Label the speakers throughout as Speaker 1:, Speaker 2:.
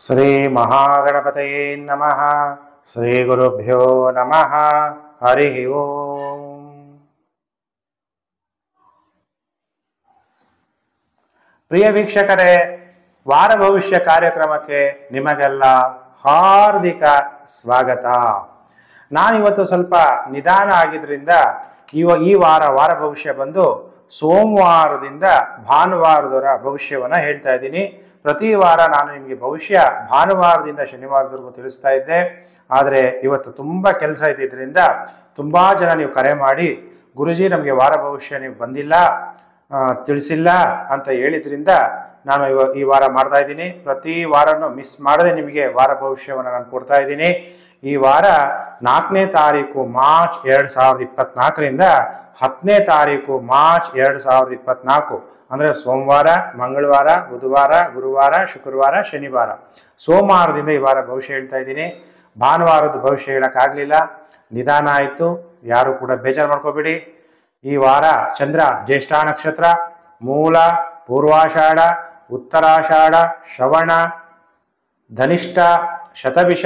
Speaker 1: ಶ್ರೀ ಮಹಾಗಣಪತಯೇ ನಮಃ. ಶ್ರೀ ಗುರುಭ್ಯೋ ನಮಃ. ಹರಿ ಓಂ. ಪ್ರಿಯ ವೀಕ್ಷಕರೇ, ವಾರ ಭವಿಷ್ಯ ಕಾರ್ಯಕ್ರಮಕ್ಕೆ ನಿಮಗೆಲ್ಲ ಹಾರ್ದಿಕ ಸ್ವಾಗತ. ನಾನಿವತ್ತು ಸ್ವಲ್ಪ ನಿಧಾನ ಆಗಿದ್ರಿಂದ ಈ ವಾರ ಭವಿಷ್ಯ ಬಂದು ಸೋಮವಾರದಿಂದ ಭಾನುವಾರದವರ ಭವಿಷ್ಯವನ್ನು ಹೇಳ್ತಾ ಇದ್ದೀನಿ. ಪ್ರತಿ ವಾರ ನಾನು ನಿಮಗೆ ಭವಿಷ್ಯ ಭಾನುವಾರದಿಂದ ಶನಿವಾರದವರೆಗೂ ತಿಳಿಸ್ತಾ ಇದ್ದೆ. ಆದರೆ ಇವತ್ತು ತುಂಬ ಕೆಲಸ ಇದ್ದಿದ್ದರಿಂದ ತುಂಬ ಜನ ನೀವು ಕರೆ ಮಾಡಿ, ಗುರುಜಿ ನಮಗೆ ವಾರ ಭವಿಷ್ಯ ನೀವು ಬಂದಿಲ್ಲ, ತಿಳಿಸಿಲ್ಲ ಅಂತ ಹೇಳಿದ್ರಿಂದ ನಾನು ಈ ವಾರ ಮಾಡ್ತಾ ಇದ್ದೀನಿ. ಪ್ರತಿ ವಾರನೂ ಮಿಸ್ ಮಾಡದೆ ನಿಮಗೆ ವಾರ ಭವಿಷ್ಯವನ್ನು ನಾನು ಕೊಡ್ತಾ ಇದ್ದೀನಿ. ಈ ವಾರ 4ನೇ ತಾರೀಕು ಮಾರ್ಚ್ 2024ರಿಂದ 10ನೇ ತಾರೀಕು ಮಾರ್ಚ್ 2024 ಅಂದರೆ ಸೋಮವಾರ, ಮಂಗಳವಾರ, ಬುಧವಾರ, ಗುರುವಾರ, ಶುಕ್ರವಾರ, ಶನಿವಾರ, ಸೋಮವಾರದಿಂದ ಈ ವಾರ ಭವಿಷ್ಯ ಹೇಳ್ತಾ ಇದ್ದೀನಿ. ಭಾನುವಾರದ ಭವಿಷ್ಯ ಹೇಳೋಕ್ಕಾಗಲಿಲ್ಲ, ನಿಧಾನ ಆಯಿತು. ಯಾರು ಕೂಡ ಬೇಜಾರು ಮಾಡ್ಕೋಬೇಡಿ. ಈ ವಾರ ಚಂದ್ರ ಜ್ಯೇಷ್ಠ ನಕ್ಷತ್ರ, ಮೂಲ, ಪೂರ್ವಾಷಾಢ, ಉತ್ತರಾಷಾಢ, ಶ್ರವಣ, ಧನಿಷ್ಠ, ಶತಭಿಷ,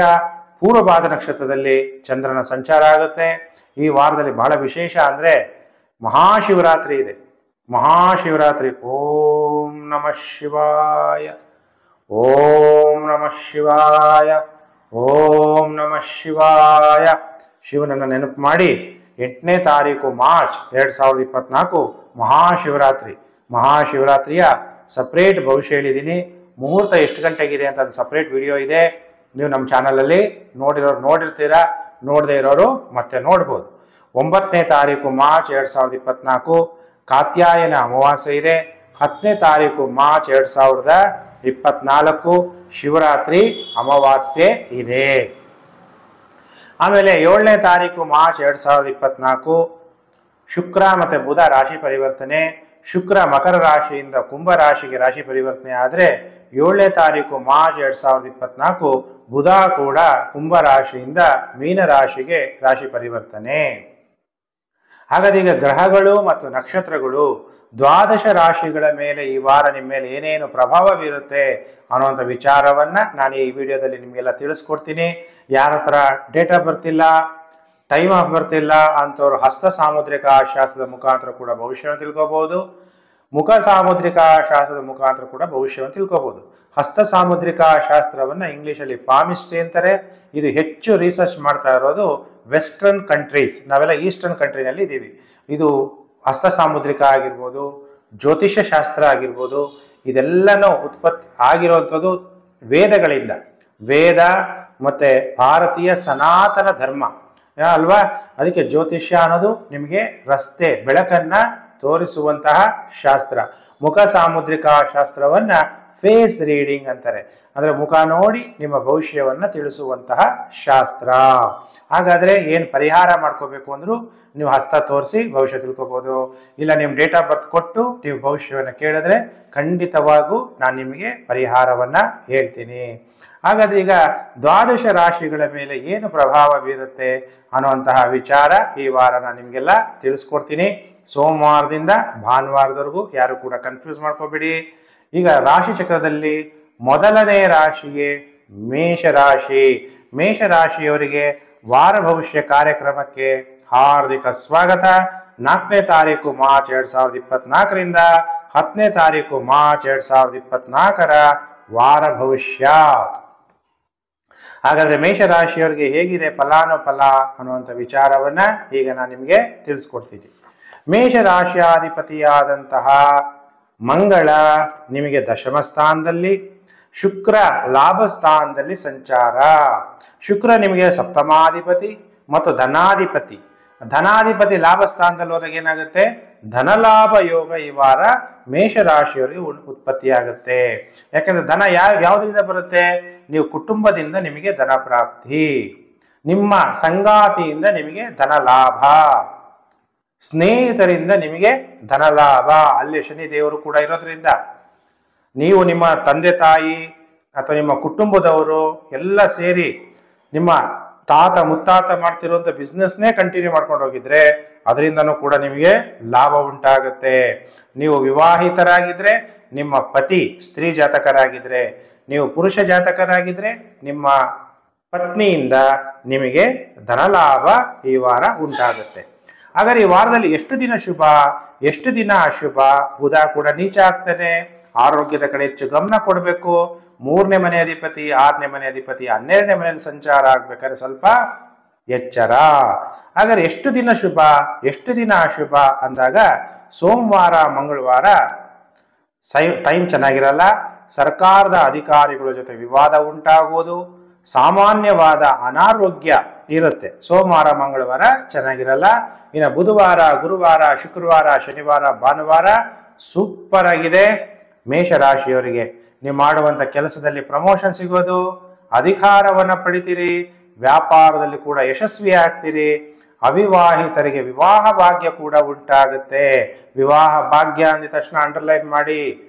Speaker 1: ಪೂರ್ವಭಾದ ನಕ್ಷತ್ರದಲ್ಲಿ ಚಂದ್ರನ ಸಂಚಾರ ಆಗುತ್ತೆ. ಈ ವಾರದಲ್ಲಿ ಬಹಳ ವಿಶೇಷ ಅಂದರೆ ಮಹಾಶಿವರಾತ್ರಿ ಇದೆ. ಮಹಾಶಿವರಾತ್ರಿ. ಓಂ ನಮಃ ಶಿವಾಯ, ಓಂ ನಮಃ ಶಿವಾಯ, ಓಂ ನಮಃ ಶಿವಾಯ. ಶಿವನನ್ನು ನೆನಪು ಮಾಡಿ 8ನೇ ತಾರೀಕು ಮಾರ್ಚ್ 2024 ಮಹಾಶಿವರಾತ್ರಿ. ಮಹಾಶಿವರಾತ್ರಿಯ ಸಪ್ರೇಟ್ ಭವಿಷ್ಯ ಹೇಳಿದ್ದೀನಿ. ಮುಹೂರ್ತ ಎಷ್ಟು ಗಂಟೆಗಿದೆ ಅಂತ ಅದು ಸಪ್ರೇಟ್ ವಿಡಿಯೋ ಇದೆ. ನೀವು ನಮ್ಮ ಚಾನಲಲ್ಲಿ ನೋಡಿರ್ತೀರಾ, ನೋಡದೇ ಇರೋರು ಮತ್ತೆ ನೋಡ್ಬೋದು. 9ನೇ ತಾರೀಕು ಮಾರ್ಚ್ 2024 ಕಾತ್ಯಾಯನ ಅಮಾವಾಸ್ಯೆ ಇದೆ. 10ನೇ ತಾರೀಕು ಮಾರ್ಚ್ 2024 ಶಿವರಾತ್ರಿ ಅಮಾವಾಸ್ಯೆ ಇದೆ. ಆಮೇಲೆ 7ನೇ ತಾರೀಕು ಮಾರ್ಚ್ 2024 ಶುಕ್ರ ಮತ್ತು ಬುಧ ರಾಶಿ ಪರಿವರ್ತನೆ. ಶುಕ್ರ ಮಕರ ರಾಶಿಯಿಂದ ಕುಂಭ ರಾಶಿಗೆ ರಾಶಿ ಪರಿವರ್ತನೆ ಆದರೆ 7ನೇ ತಾರೀಕು ಮಾರ್ಚ್ 2024 ಬುಧ ಕೂಡ ಕುಂಭ ರಾಶಿಯಿಂದ ಮೀನ ರಾಶಿಗೆ ರಾಶಿ ಪರಿವರ್ತನೆ. ಹಾಗಾದ್ರೆ ಈಗ ಗ್ರಹಗಳು ಮತ್ತು ನಕ್ಷತ್ರಗಳು ದ್ವಾದಶ ರಾಶಿಗಳ ಮೇಲೆ ಈ ವಾರ ನಿಮ್ಮ ಮೇಲೆ ಏನೇನು ಪ್ರಭಾವ ಬೀರುತ್ತೆ ಅನ್ನುವಂಥ ವಿಚಾರವನ್ನ ನಾನು ಈ ವಿಡಿಯೋದಲ್ಲಿ ನಿಮಗೆಲ್ಲ ತಿಳಿಸ್ಕೊಡ್ತೀನಿ. ಯಾರ ಹತ್ರ ಡೇಟ್ ಆಫ್ ಬರ್ತ್ ಇಲ್ಲ, ಟೈಮ್ ಆಫ್ ಬರ್ತ್ ಇಲ್ಲ ಅಂಥವ್ರು ಹಸ್ತ ಸಾಮುದ್ರಿಕ ಶಾಸ್ತ್ರದ ಮುಖಾಂತರ ಕೂಡ ಭವಿಷ್ಯವನ್ನು ತಿಳ್ಕೋಬಹುದು. ಮುಖ ಸಾಮುದ್ರಿಕ ಶಾಸ್ತ್ರದ ಮುಖಾಂತರ ಕೂಡ ಭವಿಷ್ಯವನ್ನು ತಿಳ್ಕೋಬಹುದು. ಹಸ್ತ ಸಾಮುದ್ರಿಕ ಶಾಸ್ತ್ರವನ್ನ ಇಂಗ್ಲಿಷಲ್ಲಿ ಪಾಮಿಸ್ಟ್ರಿ ಅಂತಾರೆ. ಇದು ಹೆಚ್ಚು ರಿಸರ್ಚ್ ಮಾಡ್ತಾ ಇರೋದು ವೆಸ್ಟರ್ನ್ ಕಂಟ್ರೀಸ್. ನಾವೆಲ್ಲ ಈಸ್ಟರ್ನ್ ಕಂಟ್ರಿನಲ್ಲಿ ಇದ್ದೀವಿ. ಇದು ಹಸ್ತ ಸಾಮುದ್ರಿಕ ಆಗಿರ್ಬೋದು, ಜ್ಯೋತಿಷ್ಯ ಶಾಸ್ತ್ರ ಆಗಿರ್ಬೋದು, ಇದೆಲ್ಲನೂ ಉತ್ಪತ್ತಿ ಆಗಿರುವಂಥದ್ದು ವೇದಗಳಿಂದ. ವೇದ ಮತ್ತೆ ಭಾರತೀಯ ಸನಾತನ ಧರ್ಮ ಅಲ್ವಾ. ಅದಕ್ಕೆ ಜ್ಯೋತಿಷ್ಯ ಅನ್ನೋದು ನಿಮಗೆ ರಸ್ತೆ ಬೆಳಕನ್ನ ತೋರಿಸುವಂತಹ ಶಾಸ್ತ್ರ. ಮುಖ ಸಾಮುದ್ರಿಕ ಶಾಸ್ತ್ರವನ್ನ ಫೇಸ್ ರೀಡಿಂಗ್ ಅಂತಾರೆ. ಅಂದ್ರೆ ಮುಖ ನೋಡಿ ನಿಮ್ಮ ಭವಿಷ್ಯವನ್ನ ತಿಳಿಸುವಂತಹ ಶಾಸ್ತ್ರ. ಹಾಗಾದ್ರೆ ಏನು ಪರಿಹಾರ ಮಾಡ್ಕೋಬೇಕು ಅಂದ್ರೂ ನೀವು ಹಸ್ತ ತೋರಿಸಿ ಭವಿಷ್ಯ ತಿಳ್ಕೋಬಹುದು. ಇಲ್ಲ ನಿಮ್ಮ ಡೇಟ್ ಆಫ್ ಬರ್ತ್ ಕೊಟ್ಟು ನೀವು ಭವಿಷ್ಯವನ್ನು ಕೇಳಿದ್ರೆ ಖಂಡಿತವಾಗೂ ನಾನು ನಿಮಗೆ ಪರಿಹಾರವನ್ನ ಹೇಳ್ತೀನಿ. ಹಾಗಾದ್ರೆ ಈಗ ದ್ವಾದಶ ರಾಶಿಗಳ ಮೇಲೆ ಏನು ಪ್ರಭಾವ ಬೀರುತ್ತೆ ಅನ್ನುವಂತಹ ವಿಚಾರ ಈ ವಾರ ನಾನು ನಿಮಗೆಲ್ಲ ತಿಳಿಸ್ಕೊಡ್ತೀನಿ. ಸೋಮವಾರದಿಂದ ಭಾನುವಾರದವರೆಗೂ ಯಾರು ಕೂಡ ಕನ್ಫ್ಯೂಸ್ ಮಾಡ್ಕೋಬೇಡಿ. ಈಗ ರಾಶಿ ಚಕ್ರದಲ್ಲಿ ಮೊದಲನೇ ರಾಶಿಯೇ ಮೇಷರಾಶಿ. ಮೇಷರಾಶಿಯವರಿಗೆ ವಾರ ಭವಿಷ್ಯ ಕಾರ್ಯಕ್ರಮಕ್ಕೆ ಹಾರ್ದಿಕ ಸ್ವಾಗತ. 4ನೇ ತಾರೀಕು ಮಾರ್ಚ್ 2024ರಿಂದ 10ನೇ ತಾರೀಕು ಮಾರ್ಚ್ 2024 ವಾರ ಭವಿಷ್ಯ. ಹಾಗಾದ್ರೆ ಮೇಷರಾಶಿಯವರಿಗೆ ಹೇಗಿದೆ ಫಲಾನುಫಲ ಅನ್ನುವಂಥ ವಿಚಾರವನ್ನ ಈಗ ನಾನು ನಿಮಗೆ ತಿಳಿಸ್ಕೊಡ್ತೀನಿ. ಮೇಷರಾಶಿಯಾಧಿಪತಿಯಾದಂತಹ ಮಂಗಳ ನಿಮಗೆ ದಶಮ ಸ್ಥಾನದಲ್ಲಿ, ಶುಕ್ರ ಲಾಭ ಸ್ಥಾನದಲ್ಲಿ ಸಂಚಾರ. ಶುಕ್ರ ನಿಮಗೆ ಸಪ್ತಮಾಧಿಪತಿ ಮತ್ತು ಧನಾಧಿಪತಿ. ಧನಾಧಿಪತಿ ಲಾಭ ಸ್ಥಾನದಲ್ಲಿ ಹೋದಾಗ ಏನಾಗುತ್ತೆ, ಧನಲಾಭ ಯೋಗ ಈ ವಾರ ಮೇಷರಾಶಿಯವರಿಗೆ ಉತ್ಪತ್ತಿಯಾಗುತ್ತೆ. ಯಾಕಂದ್ರೆ ಧನ ಯಾವುದರಿಂದ ಬರುತ್ತೆ, ನೀವು ಕುಟುಂಬದಿಂದ ನಿಮಗೆ ಧನ ಪ್ರಾಪ್ತಿ, ನಿಮ್ಮ ಸಂಗಾತಿಯಿಂದ ನಿಮಗೆ ಧನ ಲಾಭ, ಸ್ನೇಹಿತರಿಂದ ನಿಮಗೆ ಧನ ಲಾಭ. ಅಲ್ಲಿ ಶನಿ ದೇವರು ಕೂಡ ಇರೋದ್ರಿಂದ ನೀವು ನಿಮ್ಮ ತಂದೆ ತಾಯಿ ಅಥವಾ ನಿಮ್ಮ ಕುಟುಂಬದವರು ಎಲ್ಲ ಸೇರಿ ನಿಮ್ಮ ತಾತ ಮುತ್ತಾತ ಮಾಡ್ತಿರುವಂಥ ಬಿಸ್ನೆಸ್ನೇ ಕಂಟಿನ್ಯೂ ಮಾಡ್ಕೊಂಡು ಹೋಗಿದ್ರೆ ಅದರಿಂದನೂ ಕೂಡ ನಿಮಗೆ ಲಾಭ ಉಂಟಾಗುತ್ತೆ. ನೀವು ವಿವಾಹಿತರಾಗಿದ್ರೆ, ನಿಮ್ಮ ಪತಿ ಸ್ತ್ರೀ ಜಾತಕರಾಗಿದ್ರೆ ನೀವು ಪುರುಷ ಜಾತಕರಾಗಿದ್ರೆ ನಿಮ್ಮ ಪತ್ನಿಯಿಂದ ನಿಮಗೆ ಧನಲಾಭ ಈ ವಾರ ಉಂಟಾಗುತ್ತೆ. ಹಾಗಾದ್ರೆ ಈ ವಾರದಲ್ಲಿ ಎಷ್ಟು ದಿನ ಶುಭ, ಎಷ್ಟು ದಿನ ಅಶುಭ? ಬುಧ ಕೂಡ ನೀಚ ಆಗ್ತಾನೆ. ಆರೋಗ್ಯದ ಕಡೆ ಹೆಚ್ಚು ಗಮನ ಕೊಡಬೇಕು. 3ನೇ ಮನೆ ಅಧಿಪತಿ, 6ನೇ ಮನೆ ಅಧಿಪತಿ 12ನೇ ಮನೆಯಲ್ಲಿ ಸಂಚಾರ ಆಗ್ಬೇಕಾದ್ರೆ ಸ್ವಲ್ಪ ಎಚ್ಚರ. ಹಾಗಾದ್ರೆ ಎಷ್ಟು ದಿನ ಶುಭ, ಎಷ್ಟು ದಿನ ಅಶುಭ ಅಂದಾಗ ಸೋಮವಾರ ಮಂಗಳವಾರ ಟೈಮ್ ಚೆನ್ನಾಗಿರಲ್ಲ. ಸರ್ಕಾರದ ಅಧಿಕಾರಿಗಳ ಜೊತೆ ವಿವಾದ ಉಂಟಾಗುವುದು, ಸಾಮಾನ್ಯವಾದ ಅನಾರೋಗ್ಯ ಇರುತ್ತೆ. ಸೋಮವಾರ ಮಂಗಳವಾರ ಚೆನ್ನಾಗಿರಲ್ಲ. ಇನ್ನು ಬುಧವಾರ, ಗುರುವಾರ, ಶುಕ್ರವಾರ, ಶನಿವಾರ, ಭಾನುವಾರ ಸೂಪರ್ ಆಗಿದೆ. ಮೇಷರಾಶಿಯವರಿಗೆ ನೀವು ಮಾಡುವಂತ ಕೆಲಸದಲ್ಲಿ ಪ್ರಮೋಷನ್ ಸಿಗೋದು, ಅಧಿಕಾರವನ್ನ ಪಡಿತೀರಿ, ವ್ಯಾಪಾರದಲ್ಲಿ ಕೂಡ ಯಶಸ್ವಿ ಆಗ್ತೀರಿ. ಅವಿವಾಹಿತರಿಗೆ ವಿವಾಹ ಭಾಗ್ಯ ಕೂಡ ಉಂಟಾಗುತ್ತೆ. ವಿವಾಹ ಭಾಗ್ಯ ಅಂದ ತಕ್ಷಣ ಅಂಡರ್ಲೈನ್ ಮಾಡಿ.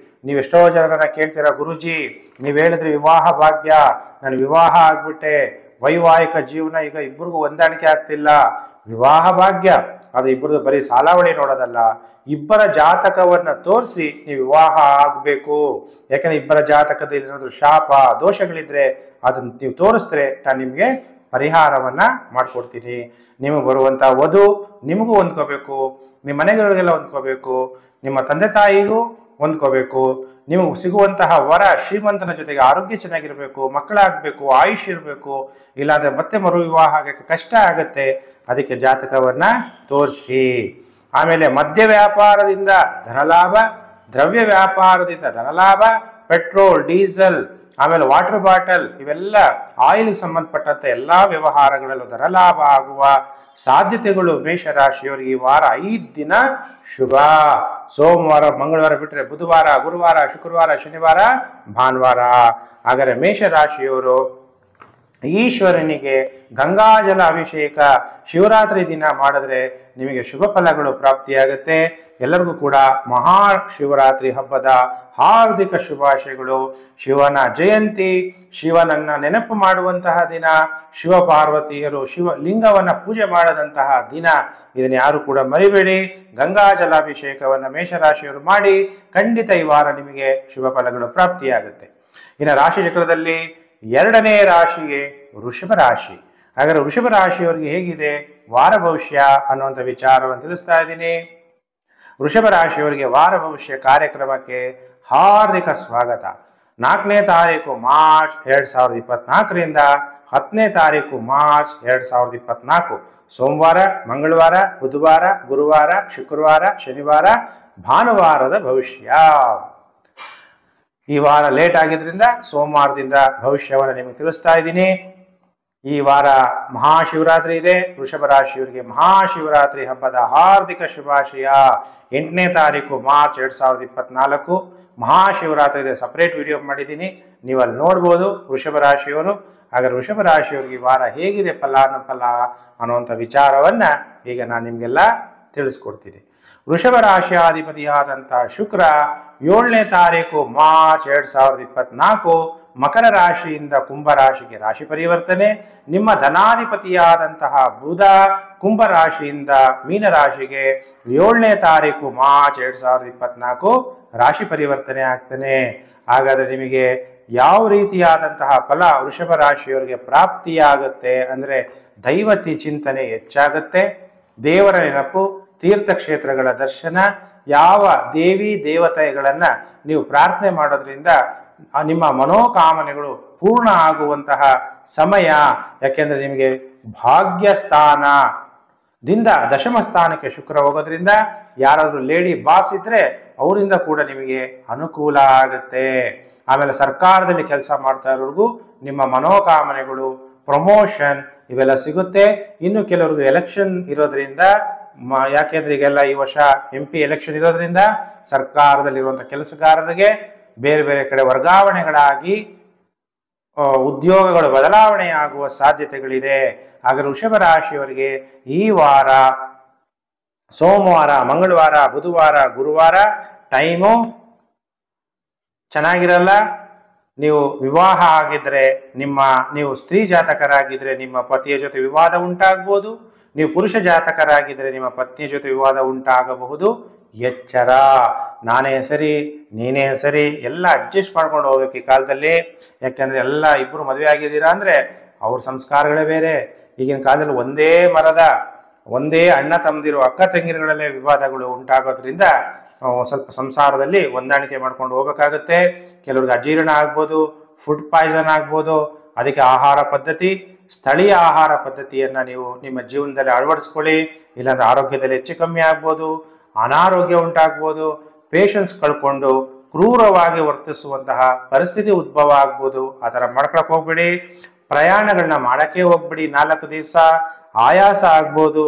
Speaker 1: ನೀವೆಷ್ಟೋ ಜನರನ್ನ ಕೇಳ್ತೀರಾ, ಗುರುಜಿ ನೀವು ಹೇಳಿದ್ರಿ ವಿವಾಹ ಭಾಗ್ಯ, ನಾನು ವಿವಾಹ ಆಗ್ಬಿಟ್ಟೆ, ವೈವಾಹಿಕ ಜೀವನ ಈಗ ಇಬ್ಬರಿಗೂ ಹೊಂದಾಣಿಕೆ ಆಗ್ತಿಲ್ಲ. ವಿವಾಹ ಭಾಗ್ಯ ಅದು ಇಬ್ಬರದು ಬರೀ ಸಾಲಾವಳಿ ನೋಡೋದಲ್ಲ, ಇಬ್ಬರ ಜಾತಕವನ್ನ ತೋರಿಸಿ ನೀವು ವಿವಾಹ ಆಗ್ಬೇಕು. ಯಾಕಂದ್ರೆ ಇಬ್ಬರ ಜಾತಕದಲ್ಲಿ ಏನಾದ್ರು ಶಾಪ ದೋಷಗಳಿದ್ರೆ ಅದನ್ನ ನೀವು ತೋರಿಸಿದ್ರೆ ನಾನು ನಿಮ್ಗೆ ಪರಿಹಾರವನ್ನ ಮಾಡ್ಕೊಡ್ತೀನಿ. ನಿಮಗೆ ಬರುವಂತ ವಧು ನಿಮಗೂ ಹೊಂದ್ಕೋಬೇಕು, ನಿಮ್ಮ ಮನೆಗಳಿಗೆಲ್ಲ ಹೊಂದ್ಕೋಬೇಕು, ನಿಮ್ಮ ತಂದೆ ತಾಯಿಗೂ ಹೊಂದ್ಕೋಬೇಕು. ನಿಮಗೆ ಸಿಗುವಂತಹ ವರ ಶ್ರೀಮಂತನ ಜೊತೆಗೆ ಆರೋಗ್ಯ ಚೆನ್ನಾಗಿರ್ಬೇಕು, ಮಕ್ಕಳಾಗಬೇಕು, ಆಯುಷ್ ಇರಬೇಕು. ಇಲ್ಲಾಂದ್ರೆ ಮತ್ತೆ ಮರು ವಿವಾಹ ಆಗಕ್ಕೆ ಕಷ್ಟ ಆಗತ್ತೆ. ಅದಕ್ಕೆ ಜಾತಕವನ್ನ ತೋರಿಸಿ. ಆಮೇಲೆ ಮದ್ಯ ವ್ಯಾಪಾರದಿಂದ ಧನಲಾಭ, ದ್ರವ್ಯ ವ್ಯಾಪಾರದಿಂದ ಧನಲಾಭ, ಪೆಟ್ರೋಲ್, ಡೀಸೆಲ್, ಆಮೇಲೆ ವಾಟರ್ ಬಾಟಲ್, ಇವೆಲ್ಲ ಆಯಿಲ್ಗೆ ಸಂಬಂಧಪಟ್ಟಂತ ಎಲ್ಲಾ ವ್ಯವಹಾರಗಳಲ್ಲೂ ಧನಲಾಭ ಆಗುವ ಸಾಧ್ಯತೆಗಳು ಮೇಷರಾಶಿಯವರಿಗೆ ಈ ವಾರ 5 ದಿನ ಶುಭ. ಸೋಮವಾರ ಮಂಗಳವಾರ ಬಿಟ್ಟರೆ ಬುಧವಾರ, ಗುರುವಾರ, ಶುಕ್ರವಾರ, ಶನಿವಾರ, ಭಾನುವಾರ. ಹಾಗಾದರೆ ಮೇಷರಾಶಿಯವರು ಈಶ್ವರನಿಗೆ ಗಂಗಾಜಲ ಅಭಿಷೇಕ ಶಿವರಾತ್ರಿ ದಿನ ಮಾಡಿದ್ರೆ ನಿಮಗೆ ಶುಭ ಫಲಗಳು ಪ್ರಾಪ್ತಿಯಾಗುತ್ತೆ. ಎಲ್ಲರಿಗೂ ಕೂಡ ಮಹಾಶಿವರಾತ್ರಿ ಹಬ್ಬದ ಹಾರ್ದಿಕ ಶುಭಾಶಯಗಳು. ಶಿವನ ಜಯಂತಿ, ಶಿವನನ್ನ ನೆನಪು ಮಾಡುವಂತಹ ದಿನ, ಶಿವ ಪಾರ್ವತಿಯರು ಶಿವಲಿಂಗವನ್ನ ಪೂಜೆ ಮಾಡದಂತಹ ದಿನ. ಇದನ್ನ ಯಾರು ಕೂಡ ಮರಿಬೇಡಿ. ಗಂಗಾ ಜಲಾಭಿಷೇಕವನ್ನ ಮೇಷರಾಶಿಯವರು ಮಾಡಿ. ಖಂಡಿತ ಈ ವಾರ ನಿಮಗೆ ಶುಭ ಫಲಗಳು ಪ್ರಾಪ್ತಿಯಾಗುತ್ತೆ. ಇನ್ನು ರಾಶಿ ಚಕ್ರದಲ್ಲಿ 2ನೇ ರಾಶಿಗೆ ವೃಷಭ ರಾಶಿ. ಹಾಗಾದ್ರೆ ವೃಷಭ ರಾಶಿಯವರಿಗೆ ಹೇಗಿದೆ ವಾರ ಭವಿಷ್ಯ ಅನ್ನುವಂಥ ವಿಚಾರವನ್ನು ತಿಳಿಸ್ತಾ ಇದ್ದೀನಿ. ವೃಷಭ ರಾಶಿಯವರಿಗೆ ವಾರ ಭವಿಷ್ಯ ಕಾರ್ಯಕ್ರಮಕ್ಕೆ ಹಾರ್ದಿಕ ಸ್ವಾಗತ. 4ನೇ ತಾರೀಕು ಮಾರ್ಚ್ 2024ರಿಂದ 10ನೇ ತಾರೀಕು ಮಾರ್ಚ್ 2024 ಸೋಮವಾರ, ಮಂಗಳವಾರ, ಬುಧವಾರ, ಗುರುವಾರ, ಶುಕ್ರವಾರ, ಶನಿವಾರ, ಭಾನುವಾರದ ಭವಿಷ್ಯ. ಈ ವಾರ ಲೇಟ್ ಆಗಿದ್ರಿಂದ ಸೋಮವಾರದಿಂದ ಭವಿಷ್ಯವನ್ನು ನಿಮಗೆ ತಿಳಿಸ್ತಾ ಇದ್ದೀನಿ. ಈ ವಾರ ಮಹಾಶಿವರಾತ್ರಿ ಇದೆ. ವೃಷಭ ರಾಶಿಯವರಿಗೆ ಮಹಾಶಿವರಾತ್ರಿ ಹಬ್ಬದ ಹಾರ್ದಿಕ ಶುಭಾಶಯ. 8ನೇ ತಾರೀಕು ಮಾರ್ಚ್ 2024 ಮಹಾಶಿವರಾತ್ರಿ ಇದೆ. ಸಪರೇಟ್ ವಿಡಿಯೋ ಮಾಡಿದ್ದೀನಿ, ನೀವು ಅಲ್ಲಿ ನೋಡ್ಬೋದು ವೃಷಭ ರಾಶಿಯವರು. ಹಾಗಾದ್ರೆ ವೃಷಭ ರಾಶಿಯವರಿಗೆ ಈ ವಾರ ಹೇಗಿದೆ ಫಲಾನುಫಲ ಅನ್ನುವಂಥ ವಿಚಾರವನ್ನ ಈಗ ನಾನು ನಿಮಗೆಲ್ಲ ತಿಳಿಸ್ಕೊಡ್ತೀನಿ. ವೃಷಭ ರಾಶಿಯಾಧಿಪತಿಯಾದಂಥ ಶುಕ್ರ 7ನೇ ತಾರೀಕು ಮಾರ್ಚ್ 2024 ಮಕರ ರಾಶಿಯಿಂದ ಕುಂಭ ರಾಶಿಗೆ ರಾಶಿ ಪರಿವರ್ತನೆ. ನಿಮ್ಮ ಧನಾಧಿಪತಿಯಾದಂತಹ ಬುಧ ಕುಂಭ ರಾಶಿಯಿಂದ ಮೀನ ರಾಶಿಗೆ 7ನೇ ತಾರೀಕು ಮಾರ್ಚ್ 2024 ರಾಶಿ ಪರಿವರ್ತನೆ ಆಗ್ತಾನೆ. ಹಾಗಾದ್ರೆ ನಿಮಗೆ ಯಾವ ರೀತಿಯಾದಂತಹ ಫಲ ವೃಷಭ ರಾಶಿಯವರಿಗೆ ಪ್ರಾಪ್ತಿಯಾಗುತ್ತೆ ಅಂದ್ರೆ ದೈವತಿ ಚಿಂತನೆ ಹೆಚ್ಚಾಗುತ್ತೆ, ದೇವರ ನೆನಪು, ತೀರ್ಥಕ್ಷೇತ್ರಗಳ ದರ್ಶನ, ಯಾವ ದೇವಿ ದೇವತೆಗಳನ್ನ ನೀವು ಪ್ರಾರ್ಥನೆ ಮಾಡೋದ್ರಿಂದ ನಿಮ್ಮ ಮನೋಕಾಮನೆಗಳು ಪೂರ್ಣ ಆಗುವಂತಹ ಸಮಯ. ಯಾಕೆಂದ್ರೆ ನಿಮಗೆ ಭಾಗ್ಯಸ್ಥಾನದಿಂದ ದಶಮ ಸ್ಥಾನಕ್ಕೆ ಶುಕ್ರ ಹೋಗೋದ್ರಿಂದ ಯಾರಾದ್ರೂ ಲೇಡಿ ಬಾಸ್ ಇದ್ರೆ ಅವರಿಂದ ಕೂಡ ನಿಮಗೆ ಅನುಕೂಲ ಆಗುತ್ತೆ. ಆಮೇಲೆ ಸರ್ಕಾರದಲ್ಲಿ ಕೆಲಸ ಮಾಡ್ತಾ ಇರೋರಿಗೂ ನಿಮ್ಮ ಮನೋಕಾಮನೆಗಳು, ಪ್ರಮೋಷನ್ ಇವೆಲ್ಲ ಸಿಗುತ್ತೆ. ಇನ್ನು ಕೆಲವ್ರಿಗೂ ಎಲೆಕ್ಷನ್ ಇರೋದ್ರಿಂದ, ಯಾಕೆಂದ್ರೆ ಈಗೆಲ್ಲ ಈ ವರ್ಷ MP ಎಲೆಕ್ಷನ್ ಇರೋದ್ರಿಂದ ಸರ್ಕಾರದಲ್ಲಿರುವಂತಹ ಕೆಲಸಗಾರರಿಗೆ ಬೇರೆ ಬೇರೆ ಕಡೆ ವರ್ಗಾವಣೆಗಳಾಗಿ ಉದ್ಯೋಗಗಳು ಬದಲಾವಣೆ ಆಗುವ ಸಾಧ್ಯತೆಗಳಿದೆ. ಹಾಗೆ ವೃಷಭ ರಾಶಿಯವರಿಗೆ ಈ ವಾರ ಸೋಮವಾರ, ಮಂಗಳವಾರ, ಬುಧವಾರ, ಗುರುವಾರ ಟೈಮು ಚೆನ್ನಾಗಿರಲ್ಲ. ನೀವು ವಿವಾಹ ಆಗಿದ್ರೆ ನೀವು ಸ್ತ್ರೀ ಜಾತಕರಾಗಿದ್ರೆ ನಿಮ್ಮ ಪತಿಯ ಜೊತೆ ವಿವಾದ ಉಂಟಾಗ್ಬೋದು. ನೀವು ಪುರುಷ ಜಾತಕರಾಗಿದ್ದರೆ ನಿಮ್ಮ ಪತ್ನಿಯ ಜೊತೆ ವಿವಾದ ಉಂಟಾಗಬಹುದು, ಎಚ್ಚರ. ನಾನೇ ಸರಿ ನೀನೇ ಸರಿ ಎಲ್ಲ ಅಡ್ಜಸ್ಟ್ ಮಾಡ್ಕೊಂಡು ಹೋಗ್ಬೇಕು ಈ ಕಾಲದಲ್ಲಿ. ಯಾಕೆಂದ್ರೆ ಎಲ್ಲ ಇಬ್ಬರು ಮದುವೆ ಆಗಿದ್ದೀರಾ ಅಂದ್ರೆ ಅವ್ರ ಸಂಸ್ಕಾರಗಳೇ ಬೇರೆ. ಈಗಿನ ಕಾಲದಲ್ಲಿ ಒಂದೇ ಮರದ ಒಂದೇ ಅಣ್ಣ ತಮ್ಮದಿರು ಅಕ್ಕ ತಂಗಿರುಗಳಲ್ಲೇ ವಿವಾದಗಳು ಉಂಟಾಗೋದ್ರಿಂದ ಸ್ವಲ್ಪ ಸಂಸಾರದಲ್ಲಿ ಹೊಂದಾಣಿಕೆ ಮಾಡ್ಕೊಂಡು ಹೋಗ್ಬೇಕಾಗುತ್ತೆ. ಕೆಲವ್ರಿಗೆ ಅಜೀರ್ಣ ಆಗ್ಬೋದು, ಫುಡ್ ಪಾಯ್ಸನ್ ಆಗ್ಬೋದು. ಅದಕ್ಕೆ ಆಹಾರ ಪದ್ಧತಿ, ಸ್ಥಳೀಯ ಆಹಾರ ಪದ್ಧತಿಯನ್ನ ನೀವು ನಿಮ್ಮ ಜೀವನದಲ್ಲಿ ಅಳವಡಿಸ್ಕೊಳ್ಳಿ. ಇಲ್ಲಾಂದ್ರೆ ಆರೋಗ್ಯದಲ್ಲಿ ಹೆಚ್ಚು ಕಮ್ಮಿ ಆಗ್ಬೋದು, ಅನಾರೋಗ್ಯ ಉಂಟಾಗ್ಬೋದು, ಪೇಷನ್ಸ್ ಕಳ್ಕೊಂಡು ಕ್ರೂರವಾಗಿ ವರ್ತಿಸುವಂತಹ ಪರಿಸ್ಥಿತಿ ಉದ್ಭವ ಆಗ್ಬೋದು. ಆ ಥರ ಮಾಡ್ಕೊಳಕ್ ಹೋಗ್ಬಿಡಿ. ಪ್ರಯಾಣಗಳನ್ನ ಮಾಡಕ್ಕೆ ಹೋಗ್ಬಿಡಿ. 4 ದಿವಸ ಆಯಾಸ ಆಗ್ಬೋದು.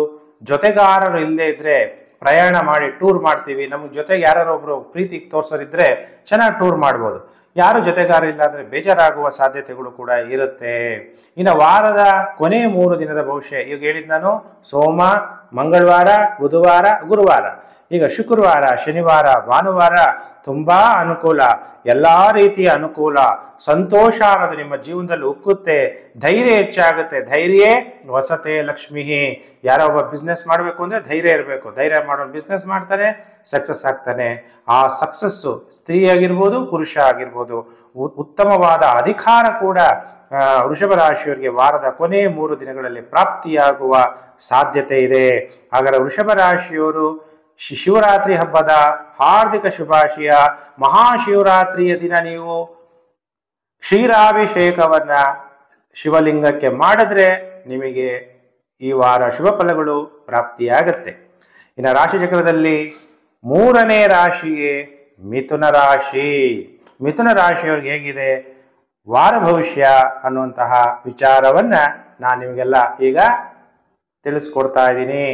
Speaker 1: ಜೊತೆಗಾರರು ಇಲ್ಲದೆ ಇದ್ರೆ ಪ್ರಯಾಣ ಮಾಡಿ ಟೂರ್ ಮಾಡ್ತೀವಿ, ನಮ್ಗೆ ಜೊತೆಗೆ ಯಾರೊಬ್ರು ಪ್ರೀತಿ ತೋರ್ಸೋರಿದ್ರೆ ಚೆನ್ನಾಗಿ ಟೂರ್ ಮಾಡ್ಬೋದು. ಯಾರು ಜೊತೆಗಾರ ಇಲ್ಲ ಅಂದ್ರೆ ಬೇಜಾರಾಗುವ ಸಾಧ್ಯತೆಗಳು ಕೂಡ ಇರುತ್ತೆ. ಇನ್ನು ವಾರದ ಕೊನೆ 3 ದಿನದ ಭವಿಷ್ಯ ಈಗ ಹೇಳಿದ್ ನಾನು. ಸೋಮ, ಮಂಗಳವಾರ, ಬುಧವಾರ, ಗುರುವಾರ. ಈಗ ಶುಕ್ರವಾರ, ಶನಿವಾರ, ಭಾನುವಾರ ತುಂಬಾ ಅನುಕೂಲ, ಎಲ್ಲಾ ರೀತಿಯ ಅನುಕೂಲ, ಸಂತೋಷ ಅನ್ನೋದು ನಿಮ್ಮ ಜೀವನದಲ್ಲಿ ಉಕ್ಕುತ್ತೆ, ಧೈರ್ಯ ಹೆಚ್ಚಾಗುತ್ತೆ. ಧೈರ್ಯ ವಸತೆ ಲಕ್ಷ್ಮಿ. ಯಾರೋ ಒಬ್ಬ ಬಿಸ್ನೆಸ್ ಮಾಡಬೇಕು ಅಂದ್ರೆ ಧೈರ್ಯ ಇರಬೇಕು. ಧೈರ್ಯ ಮಾಡೋ ಬಿಸ್ನೆಸ್ ಮಾಡ್ತಾನೆ, ಸಕ್ಸಸ್ ಆಗ್ತಾನೆ. ಆ ಸಕ್ಸಸ್ಸು ಸ್ತ್ರೀ ಆಗಿರ್ಬೋದು, ಪುರುಷ ಆಗಿರ್ಬೋದು. ಉತ್ತಮವಾದ ಅಧಿಕಾರ ಕೂಡ ವೃಷಭ ರಾಶಿಯವರಿಗೆ ವಾರದ ಕೊನೆ 3 ದಿನಗಳಲ್ಲಿ ಪ್ರಾಪ್ತಿಯಾಗುವ ಸಾಧ್ಯತೆ ಇದೆ. ಹಾಗಾದ್ರೆ ವೃಷಭ ರಾಶಿಯವರು ಶಿವರಾತ್ರಿ ಹಬ್ಬದ ಹಾರ್ದಿಕ ಶುಭಾಶಯ. ಮಹಾಶಿವರಾತ್ರಿಯ ದಿನ ನೀವು ಕ್ಷೀರಾಭಿಷೇಕವನ್ನ ಶಿವಲಿಂಗಕ್ಕೆ ಮಾಡಿದ್ರೆ ನಿಮಗೆ ಈ ವಾರ ಶುಭ ಫಲಗಳು ಪ್ರಾಪ್ತಿಯಾಗತ್ತೆ. ಇನ್ನು ರಾಶಿ ಚಕ್ರದಲ್ಲಿ 3ನೇ ರಾಶಿಯೇ ಮಿಥುನ ರಾಶಿ. ಮಿಥುನ ರಾಶಿಯವ್ರಿಗೆ ಹೇಗಿದೆ ವಾರ ಭವಿಷ್ಯ ಅನ್ನುವಂತಹ ವಿಚಾರವನ್ನ ನಾನು ನಿಮಗೆಲ್ಲ ಈಗ ತಿಳಿಸ್ಕೊಡ್ತಾ ಇದ್ದೀನಿ.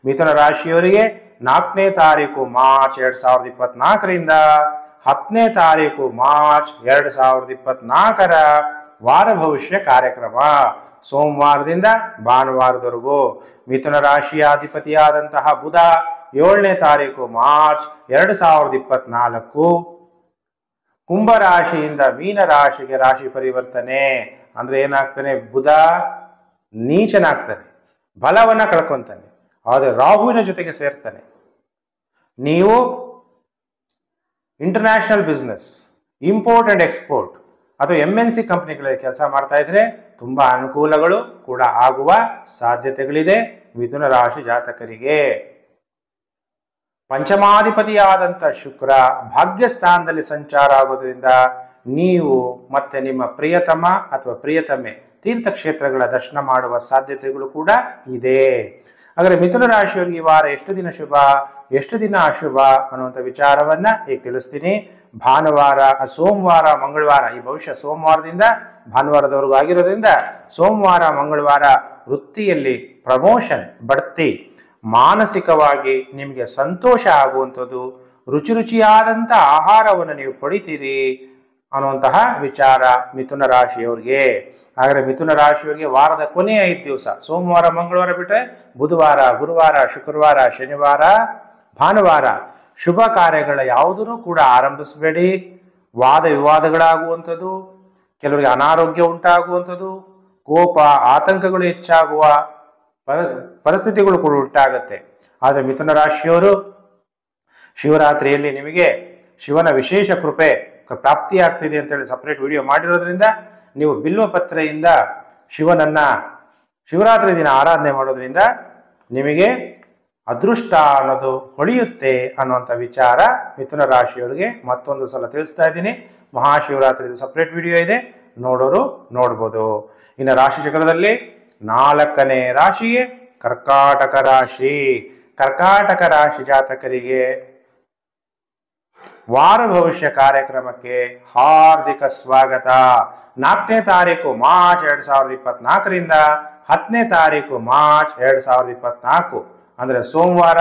Speaker 1: ಮಿಥುನ ರಾಶಿಯವರಿಗೆ 4ನೇ ತಾರೀಕು ಮಾರ್ಚ್ 2024ರಿಂದ 10ನೇ ತಾರೀಕು ಮಾರ್ಚ್ 2024ರ ವಾರ ಭವಿಷ್ಯ ಕಾರ್ಯಕ್ರಮ ಸೋಮವಾರದಿಂದ ಭಾನುವಾರದವರೆಗೂ. ಮಿಥುನ ರಾಶಿಯ ಅಧಿಪತಿಯಾದಂತಹ ಬುಧ 7ನೇ ತಾರೀಕು ಮಾರ್ಚ್ 2024 ಕುಂಭರಾಶಿಯಿಂದ ಮೀನ ರಾಶಿಗೆ ರಾಶಿ ಪರಿವರ್ತನೆ. ಅಂದ್ರೆ ಏನಾಗ್ತಾನೆ, ಬುಧ ನೀಚನಾಗ್ತಾನೆ, ಬಲವನ್ನ ಕಳ್ಕೊಂತಾನೆ. ಆದರೆ ರಾಹುವಿನ ಜೊತೆಗೆ ಸೇರ್ತಾನೆ. ನೀವು international business, import and export ಅಥವಾ MNC ಕಂಪನಿಗಳಲ್ಲಿ ಕೆಲಸ ಮಾಡ್ತಾ ಇದ್ರೆ ತುಂಬಾ ಅನುಕೂಲಗಳು ಕೂಡ ಆಗುವ ಸಾಧ್ಯತೆಗಳಿದೆ ಮಿಥುನ ರಾಶಿ ಜಾತಕರಿಗೆ. ಪಂಚಮಾಧಿಪತಿಯಾದಂಥ ಶುಕ್ರ ಭಾಗ್ಯಸ್ಥಾನದಲ್ಲಿ ಸಂಚಾರ ಆಗೋದ್ರಿಂದ ನೀವು ಮತ್ತೆ ನಿಮ್ಮ ಪ್ರಿಯತಮ ಅಥವಾ ಪ್ರಿಯತಮೆ ತೀರ್ಥಕ್ಷೇತ್ರಗಳ ದರ್ಶನ ಮಾಡುವ ಸಾಧ್ಯತೆಗಳು ಕೂಡ ಇದೆ. ಹಾಗಾದ್ರೆ ಮಿಥುನ ರಾಶಿಯವರಿಗೆ ಈ ವಾರ ಎಷ್ಟು ದಿನ ಶುಭ, ಎಷ್ಟು ದಿನ ಅಶುಭ ಅನ್ನುವಂಥ ವಿಚಾರವನ್ನ ಈಗ ತಿಳಿಸ್ತೀನಿ. ಭಾನುವಾರ, ಸೋಮವಾರ, ಮಂಗಳವಾರ, ಈ ಭವಿಷ್ಯ ಸೋಮವಾರದಿಂದ ಭಾನುವಾರದವರೆಗೂ ಆಗಿರೋದ್ರಿಂದ ಸೋಮವಾರ, ಮಂಗಳವಾರ ವೃತ್ತಿಯಲ್ಲಿ ಪ್ರಮೋಷನ್, ಬಡ್ತಿ, ಮಾನಸಿಕವಾಗಿ ನಿಮಗೆ ಸಂತೋಷ ಆಗುವಂಥದ್ದು, ರುಚಿ ರುಚಿಯಾದಂಥ ಆಹಾರವನ್ನು ನೀವು ಪಡಿತೀರಿ ಅನ್ನುವಂತಹ ವಿಚಾರ ಮಿಥುನ ರಾಶಿಯವರಿಗೆ. ಹಾಗಾದ್ರೆ ಮಿಥುನ ರಾಶಿಯವರಿಗೆ ವಾರದ ಕೊನೆಯ 5 ದಿವಸ ಸೋಮವಾರ, ಮಂಗಳವಾರ ಬಿಟ್ಟರೆ ಬುಧವಾರ, ಗುರುವಾರ, ಶುಕ್ರವಾರ, ಶನಿವಾರ, ಭಾನುವಾರ ಶುಭ ಕಾರ್ಯಗಳ ಯಾವುದೂ ಕೂಡ ಆರಂಭಿಸಬೇಡಿ. ವಾದ ವಿವಾದಗಳಾಗುವಂಥದ್ದು, ಕೆಲವರಿಗೆ ಅನಾರೋಗ್ಯ ಉಂಟಾಗುವಂಥದ್ದು, ಕೋಪ ಆತಂಕಗಳು ಹೆಚ್ಚಾಗುವ ಪರಿಸ್ಥಿತಿಗಳು ಕೂಡ ಉಂಟಾಗುತ್ತೆ. ಆದರೆ ಮಿಥುನ ರಾಶಿಯವರು ಶಿವರಾತ್ರಿಯಲ್ಲಿ ನಿಮಗೆ ಶಿವನ ವಿಶೇಷ ಕೃಪೆ ಪ್ರಾಪ್ತಿಯಾಗ್ತಿದೆ ಅಂತೇಳಿ ಸಪರೇಟ್ ವಿಡಿಯೋ ಮಾಡಿರೋದ್ರಿಂದ ನೀವು ಬಿಲ್ವ ಪತ್ರೆಯಿಂದ ಶಿವನನ್ನ ಶಿವರಾತ್ರಿ ದಿನ ಆರಾಧನೆ ಮಾಡೋದ್ರಿಂದ ನಿಮಗೆ ಅದೃಷ್ಟ ಅನ್ನೋದು ಹೊಳೆಯುತ್ತೆ ಅನ್ನುವಂಥ ವಿಚಾರ ಮಿಥುನ ರಾಶಿಯವರಿಗೆ ಮತ್ತೊಂದು ಸಲ ತಿಳಿಸ್ತಾ ಇದ್ದೀನಿ. ಮಹಾಶಿವರಾತ್ರಿ ಸಪರೇಟ್ ವಿಡಿಯೋ ಇದೆ, ನೋಡೋರು ನೋಡ್ಬೋದು. ಇನ್ನು ರಾಶಿ ಚಕ್ರದಲ್ಲಿ 4ನೇ ರಾಶಿಯೇ ಕರ್ಕಾಟಕ ರಾಶಿ. ಕರ್ಕಾಟಕ ರಾಶಿ ಜಾತಕರಿಗೆ ವಾರ ಭವಿಷ್ಯ ಕಾರ್ಯಕ್ರಮಕ್ಕೆ ಹಾರ್ದಿಕ ಸ್ವಾಗತ. 4ನೇ ತಾರೀಕು ಮಾರ್ಚ್ 2024ರಿಂದ 10ನೇ ತಾರೀಕು ಮಾರ್ಚ್ 2024 ಅಂದ್ರೆ ಸೋಮವಾರ,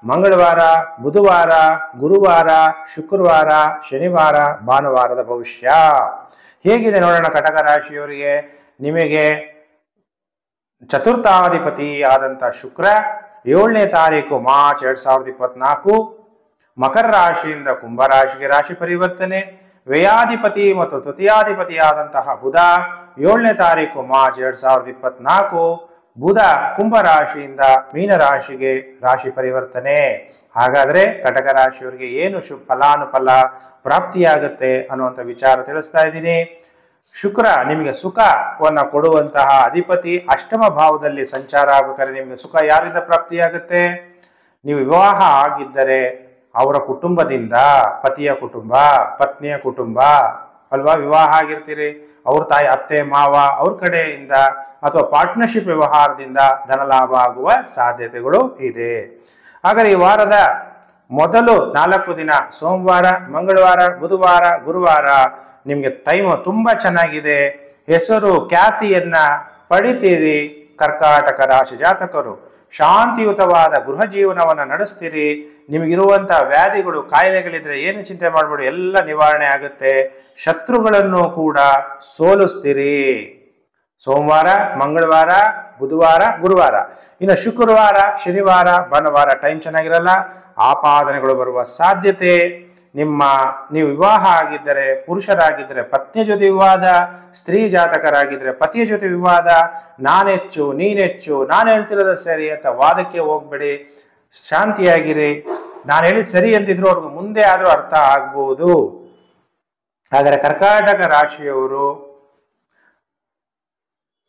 Speaker 1: ಮಂಗಳವಾರ, ಬುಧವಾರ, ಗುರುವಾರ, ಶುಕ್ರವಾರ, ಶನಿವಾರ, ಭಾನುವಾರದ ಭವಿಷ್ಯ ಹೇಗಿದೆ ನೋಡೋಣ. ಕಟಕ ರಾಶಿಯವರಿಗೆ ನಿಮಗೆ ಚತುರ್ಥಾಧಿಪತಿ ಆದಂಥ ಶುಕ್ರ 7ನೇ ತಾರೀಕು ಮಾರ್ಚ್ 2024 ಮಕರ ರಾಶಿಯಿಂದ ಕುಂಭರಾಶಿಗೆ ರಾಶಿ ಪರಿವರ್ತನೆ. ವ್ಯಯಾಧಿಪತಿ ಮತ್ತು ತೃತೀಯಾಧಿಪತಿಯಾದಂತಹ ಬುಧ 7ನೇ ತಾರೀಕು ಮಾರ್ಚ್ 2024 ಬುಧ ಕುಂಭ ರಾಶಿಯಿಂದ ಮೀನ ರಾಶಿಗೆ ರಾಶಿ ಪರಿವರ್ತನೆ. ಹಾಗಾದ್ರೆ ಕಟಕ ರಾಶಿಯವರಿಗೆ ಏನು ಫಲಾನುಫಲ ಪ್ರಾಪ್ತಿಯಾಗುತ್ತೆ ಅನ್ನುವಂಥ ವಿಚಾರ ತಿಳಿಸ್ತಾ ಇದ್ದೀನಿ. ಶುಕ್ರ ನಿಮಗೆ ಸುಖವನ್ನು ಕೊಡುವಂತಹ ಅಧಿಪತಿ ಅಷ್ಟಮ ಭಾವದಲ್ಲಿ ಸಂಚಾರ ಆಗಬೇಕಾದ್ರೆ ನಿಮಗೆ ಸುಖ ಯಾರಿಂದ ಪ್ರಾಪ್ತಿಯಾಗುತ್ತೆ? ನೀವು ವಿವಾಹ ಆಗಿದ್ದರೆ ಅವರ ಕುಟುಂಬದಿಂದ, ಪತಿಯ ಕುಟುಂಬ, ಪತ್ನಿಯ ಕುಟುಂಬ ಅಲ್ವಾ, ವಿವಾಹ ಆಗಿರ್ತೀರಿ, ಅವ್ರ ತಾಯಿ, ಅತ್ತೆ ಮಾವ ಅವ್ರ ಕಡೆಯಿಂದ ಅಥವಾ ಪಾರ್ಟ್ನರ್ಶಿಪ್ ವ್ಯವಹಾರದಿಂದ ಧನಲಾಭ ಆಗುವ ಸಾಧ್ಯತೆಗಳು ಇದೆ. ಹಾಗಾದ್ರೆ ಈ ವಾರದ ಮೊದಲು 4 ದಿನ ಸೋಮವಾರ, ಮಂಗಳವಾರ, ಬುಧವಾರ, ಗುರುವಾರ ನಿಮಗೆ ಟೈಮ್ ತುಂಬಾ ಚೆನ್ನಾಗಿದೆ. ಹೆಸರು ಖ್ಯಾತಿಯನ್ನ ಪಡಿತೀರಿ. ಕರ್ಕಾಟಕ ರಾಶಿ ಜಾತಕರು ಶಾಂತಿಯುತವಾದ ಗೃಹ ಜೀವನವನ್ನು ನಡೆಸ್ತೀರಿ. ನಿಮಗಿರುವಂತಹ ವ್ಯಾಧಿಗಳು, ಕಾಯಿಲೆಗಳಿದ್ರೆ ಏನು ಚಿಂತೆ ಮಾಡಬೇಡಿ, ಎಲ್ಲ ನಿವಾರಣೆ ಆಗುತ್ತೆ. ಶತ್ರುಗಳನ್ನು ಕೂಡ ಸೋಲಿಸ್ತೀರಿ. ಸೋಮವಾರ, ಮಂಗಳವಾರ, ಬುಧವಾರ, ಗುರುವಾರ. ಇನ್ನು ಶುಕ್ರವಾರ, ಶನಿವಾರ, ಭಾನುವಾರ ಟೈಮ್ ಚೆನ್ನಾಗಿರಲ್ಲ. ಆಪಾದನೆಗಳು ಬರುವ ಸಾಧ್ಯತೆ. ನೀವು ವಿವಾಹ ಆಗಿದ್ದರೆ, ಪುರುಷರಾಗಿದ್ದರೆ ಪತ್ನಿಯ ಜೊತೆ ವಿವಾದ, ಸ್ತ್ರೀ ಜಾತಕರಾಗಿದ್ದರೆ ಪತಿಯ ಜೊತೆ ವಿವಾದ. ನಾನೆಚ್ಚು ನೀನೆಚ್ಚು, ನಾನು ಹೇಳ್ತಿರೋದು ಸರಿ ಅಂತ ವಾದಕ್ಕೆ ಹೋಗ್ಬೇಡಿ. ಶಾಂತಿಯಾಗಿರಿ. ನಾನು ಹೇಳಿ ಸರಿ ಅಂತಿದ್ರು ಅವ್ರಿಗೆ ಮುಂದೆ ಆದ್ರೂ ಅರ್ಥ ಆಗ್ಬೋದು. ಹಾಗಾದ್ರೆ ಕರ್ಕಾಟಕ ರಾಶಿಯವರು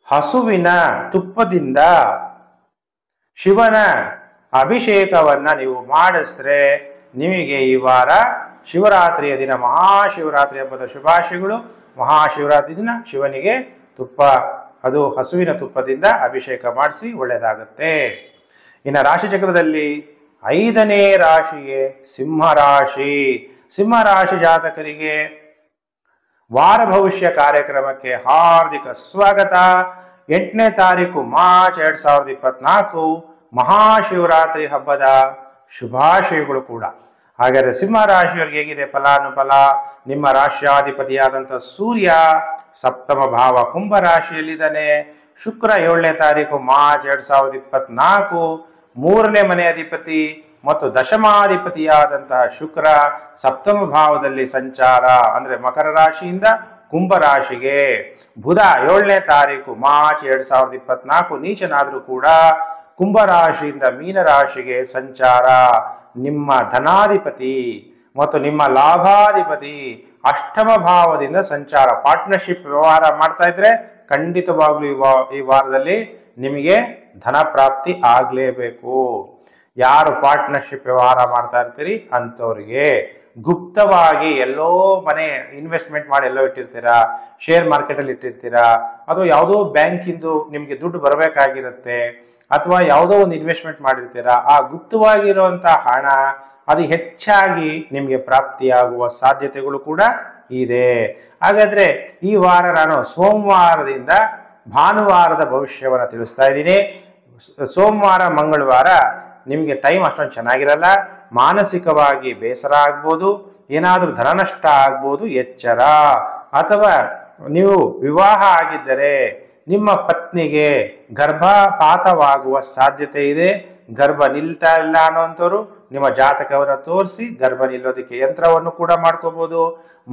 Speaker 1: ಹಸುವಿನ ತುಪ್ಪದಿಂದ ಶಿವನ ಅಭಿಷೇಕವನ್ನ ನೀವು ಮಾಡಿಸಿದ್ರೆ ನಿಮಗೆ ಈ ವಾರ ಶಿವರಾತ್ರಿಯ ದಿನ, ಮಹಾಶಿವರಾತ್ರಿ ಹಬ್ಬದ ಶುಭಾಶಯಗಳು. ಮಹಾಶಿವರಾತ್ರಿ ದಿನ ಶಿವನಿಗೆ ತುಪ್ಪ, ಅದು ಹಸುವಿನ ತುಪ್ಪದಿಂದ ಅಭಿಷೇಕ ಮಾಡಿಸಿ ಒಳ್ಳೆಯದಾಗುತ್ತೆ. ಇನ್ನು ರಾಶಿಚಕ್ರದಲ್ಲಿ 5ನೇ ರಾಶಿಯೇ ಸಿಂಹರಾಶಿ. ಸಿಂಹರಾಶಿ ಜಾತಕರಿಗೆ ವಾರ ಭವಿಷ್ಯ ಕಾರ್ಯಕ್ರಮಕ್ಕೆ ಹಾರ್ದಿಕ ಸ್ವಾಗತ. 8ನೇ ತಾರೀಕು ಮಾರ್ಚ್ 2024 ಮಹಾಶಿವರಾತ್ರಿ ಹಬ್ಬದ ಶುಭಾಶಯಗಳು ಕೂಡ. ಹಾಗಾದರೆ ಸಿಂಹರಾಶಿಯವರಿಗೆ ಹೇಗಿದೆ ಫಲಾನುಫಲ? ನಿಮ್ಮ ರಾಶ್ಯಾಧಿಪತಿಯಾದಂಥ ಸೂರ್ಯ ಸಪ್ತಮ ಭಾವ ಕುಂಭ ರಾಶಿಯಲ್ಲಿದ್ದಾನೆ. ಶುಕ್ರ 7ನೇ ತಾರೀಕು ಮಾರ್ಚ್ 2024 3ನೇ ಮನೆ ಅಧಿಪತಿ ಮತ್ತು ದಶಮಾಧಿಪತಿಯಾದಂತಹ ಶುಕ್ರ ಸಪ್ತಮ ಭಾವದಲ್ಲಿ ಸಂಚಾರ, ಅಂದ್ರೆ ಮಕರ ರಾಶಿಯಿಂದ ಕುಂಭ ರಾಶಿಗೆ. ಬುಧ 7ನೇ ತಾರೀಕು ಮಾರ್ಚ್ 2024 ನೀಚನಾದ್ರೂ ಕೂಡ ಕುಂಭ ರಾಶಿಯಿಂದ ಮೀನ ರಾಶಿಗೆ ಸಂಚಾರ. ನಿಮ್ಮ ಧನಾಧಿಪತಿ ಮತ್ತು ನಿಮ್ಮ ಲಾಭಾಧಿಪತಿ ಅಷ್ಟಮ ಭಾವದಿಂದ ಸಂಚಾರ. ಪಾರ್ಟ್ನರ್ಶಿಪ್ ವ್ಯವಹಾರ ಮಾಡ್ತಾ ಇದ್ರೆ ಖಂಡಿತವಾಗ್ಲೂ ಈ ವಾರದಲ್ಲಿ ನಿಮಗೆ ಧನ ಪ್ರಾಪ್ತಿ ಆಗ್ಲೇಬೇಕು. ಯಾರು ಪಾರ್ಟ್ನರ್ಶಿಪ್ ವ್ಯವಹಾರ ಮಾಡ್ತಾ ಇರ್ತೀರಿ ಅಂಥವ್ರಿಗೆ ಗುಪ್ತವಾಗಿ ಎಲ್ಲೋ ಮನೆ ಇನ್ವೆಸ್ಟ್ಮೆಂಟ್ ಮಾಡಿ ಎಲ್ಲೋ ಇಟ್ಟಿರ್ತೀರಾ, ಶೇರ್ ಮಾರ್ಕೆಟ್ ಅಲ್ಲಿ ಇಟ್ಟಿರ್ತೀರಾ, ಅಥವಾ ಯಾವುದೋ ಬ್ಯಾಂಕಿಂದು ನಿಮ್ಗೆ ದುಡ್ಡು ಬರಬೇಕಾಗಿರುತ್ತೆ, ಅಥವಾ ಯಾವುದೋ ಒಂದು ಇನ್ವೆಸ್ಟ್ಮೆಂಟ್ ಮಾಡಿರ್ತೀರಾ. ಆ ಗುಪ್ತವಾಗಿರುವಂತಹ ಹಣ ಅದು ಹೆಚ್ಚಾಗಿ ನಿಮಗೆ ಪ್ರಾಪ್ತಿಯಾಗುವ ಸಾಧ್ಯತೆಗಳು ಕೂಡ ಇದೆ. ಹಾಗಾದ್ರೆ ಈ ವಾರ ನಾನು ಸೋಮವಾರದಿಂದ ಭಾನುವಾರದ ಭವಿಷ್ಯವನ್ನು ತಿಳಿಸ್ತಾ ಇದ್ದೀನಿ. ಸೋಮವಾರ, ಮಂಗಳವಾರ ನಿಮಗೆ ಟೈಮ್ ಅಷ್ಟೊಂದು ಚೆನ್ನಾಗಿರಲ್ಲ. ಮಾನಸಿಕವಾಗಿ ಬೇಸರ ಆಗ್ಬೋದು, ಏನಾದರೂ ಧನ ನಷ್ಟ ಆಗ್ಬೋದು, ಎಚ್ಚರ. ಅಥವಾ ನೀವು ವಿವಾಹ ಆಗಿದ್ದರೆ ನಿಮ್ಮ ಪತ್ನಿಗೆ ಗರ್ಭಪಾತವಾಗುವ ಸಾಧ್ಯತೆ ಇದೆ. ಗರ್ಭ ನಿಲ್ತಾ ಇಲ್ಲ ಅನ್ನೋಂಥವ್ರು ನಿಮ್ಮ ಜಾತಕವನ್ನು ತೋರಿಸಿ ಗರ್ಭ ನಿಲ್ಲೋದಕ್ಕೆ ಯಂತ್ರವನ್ನು ಕೂಡ ಮಾಡ್ಕೋಬಹುದು.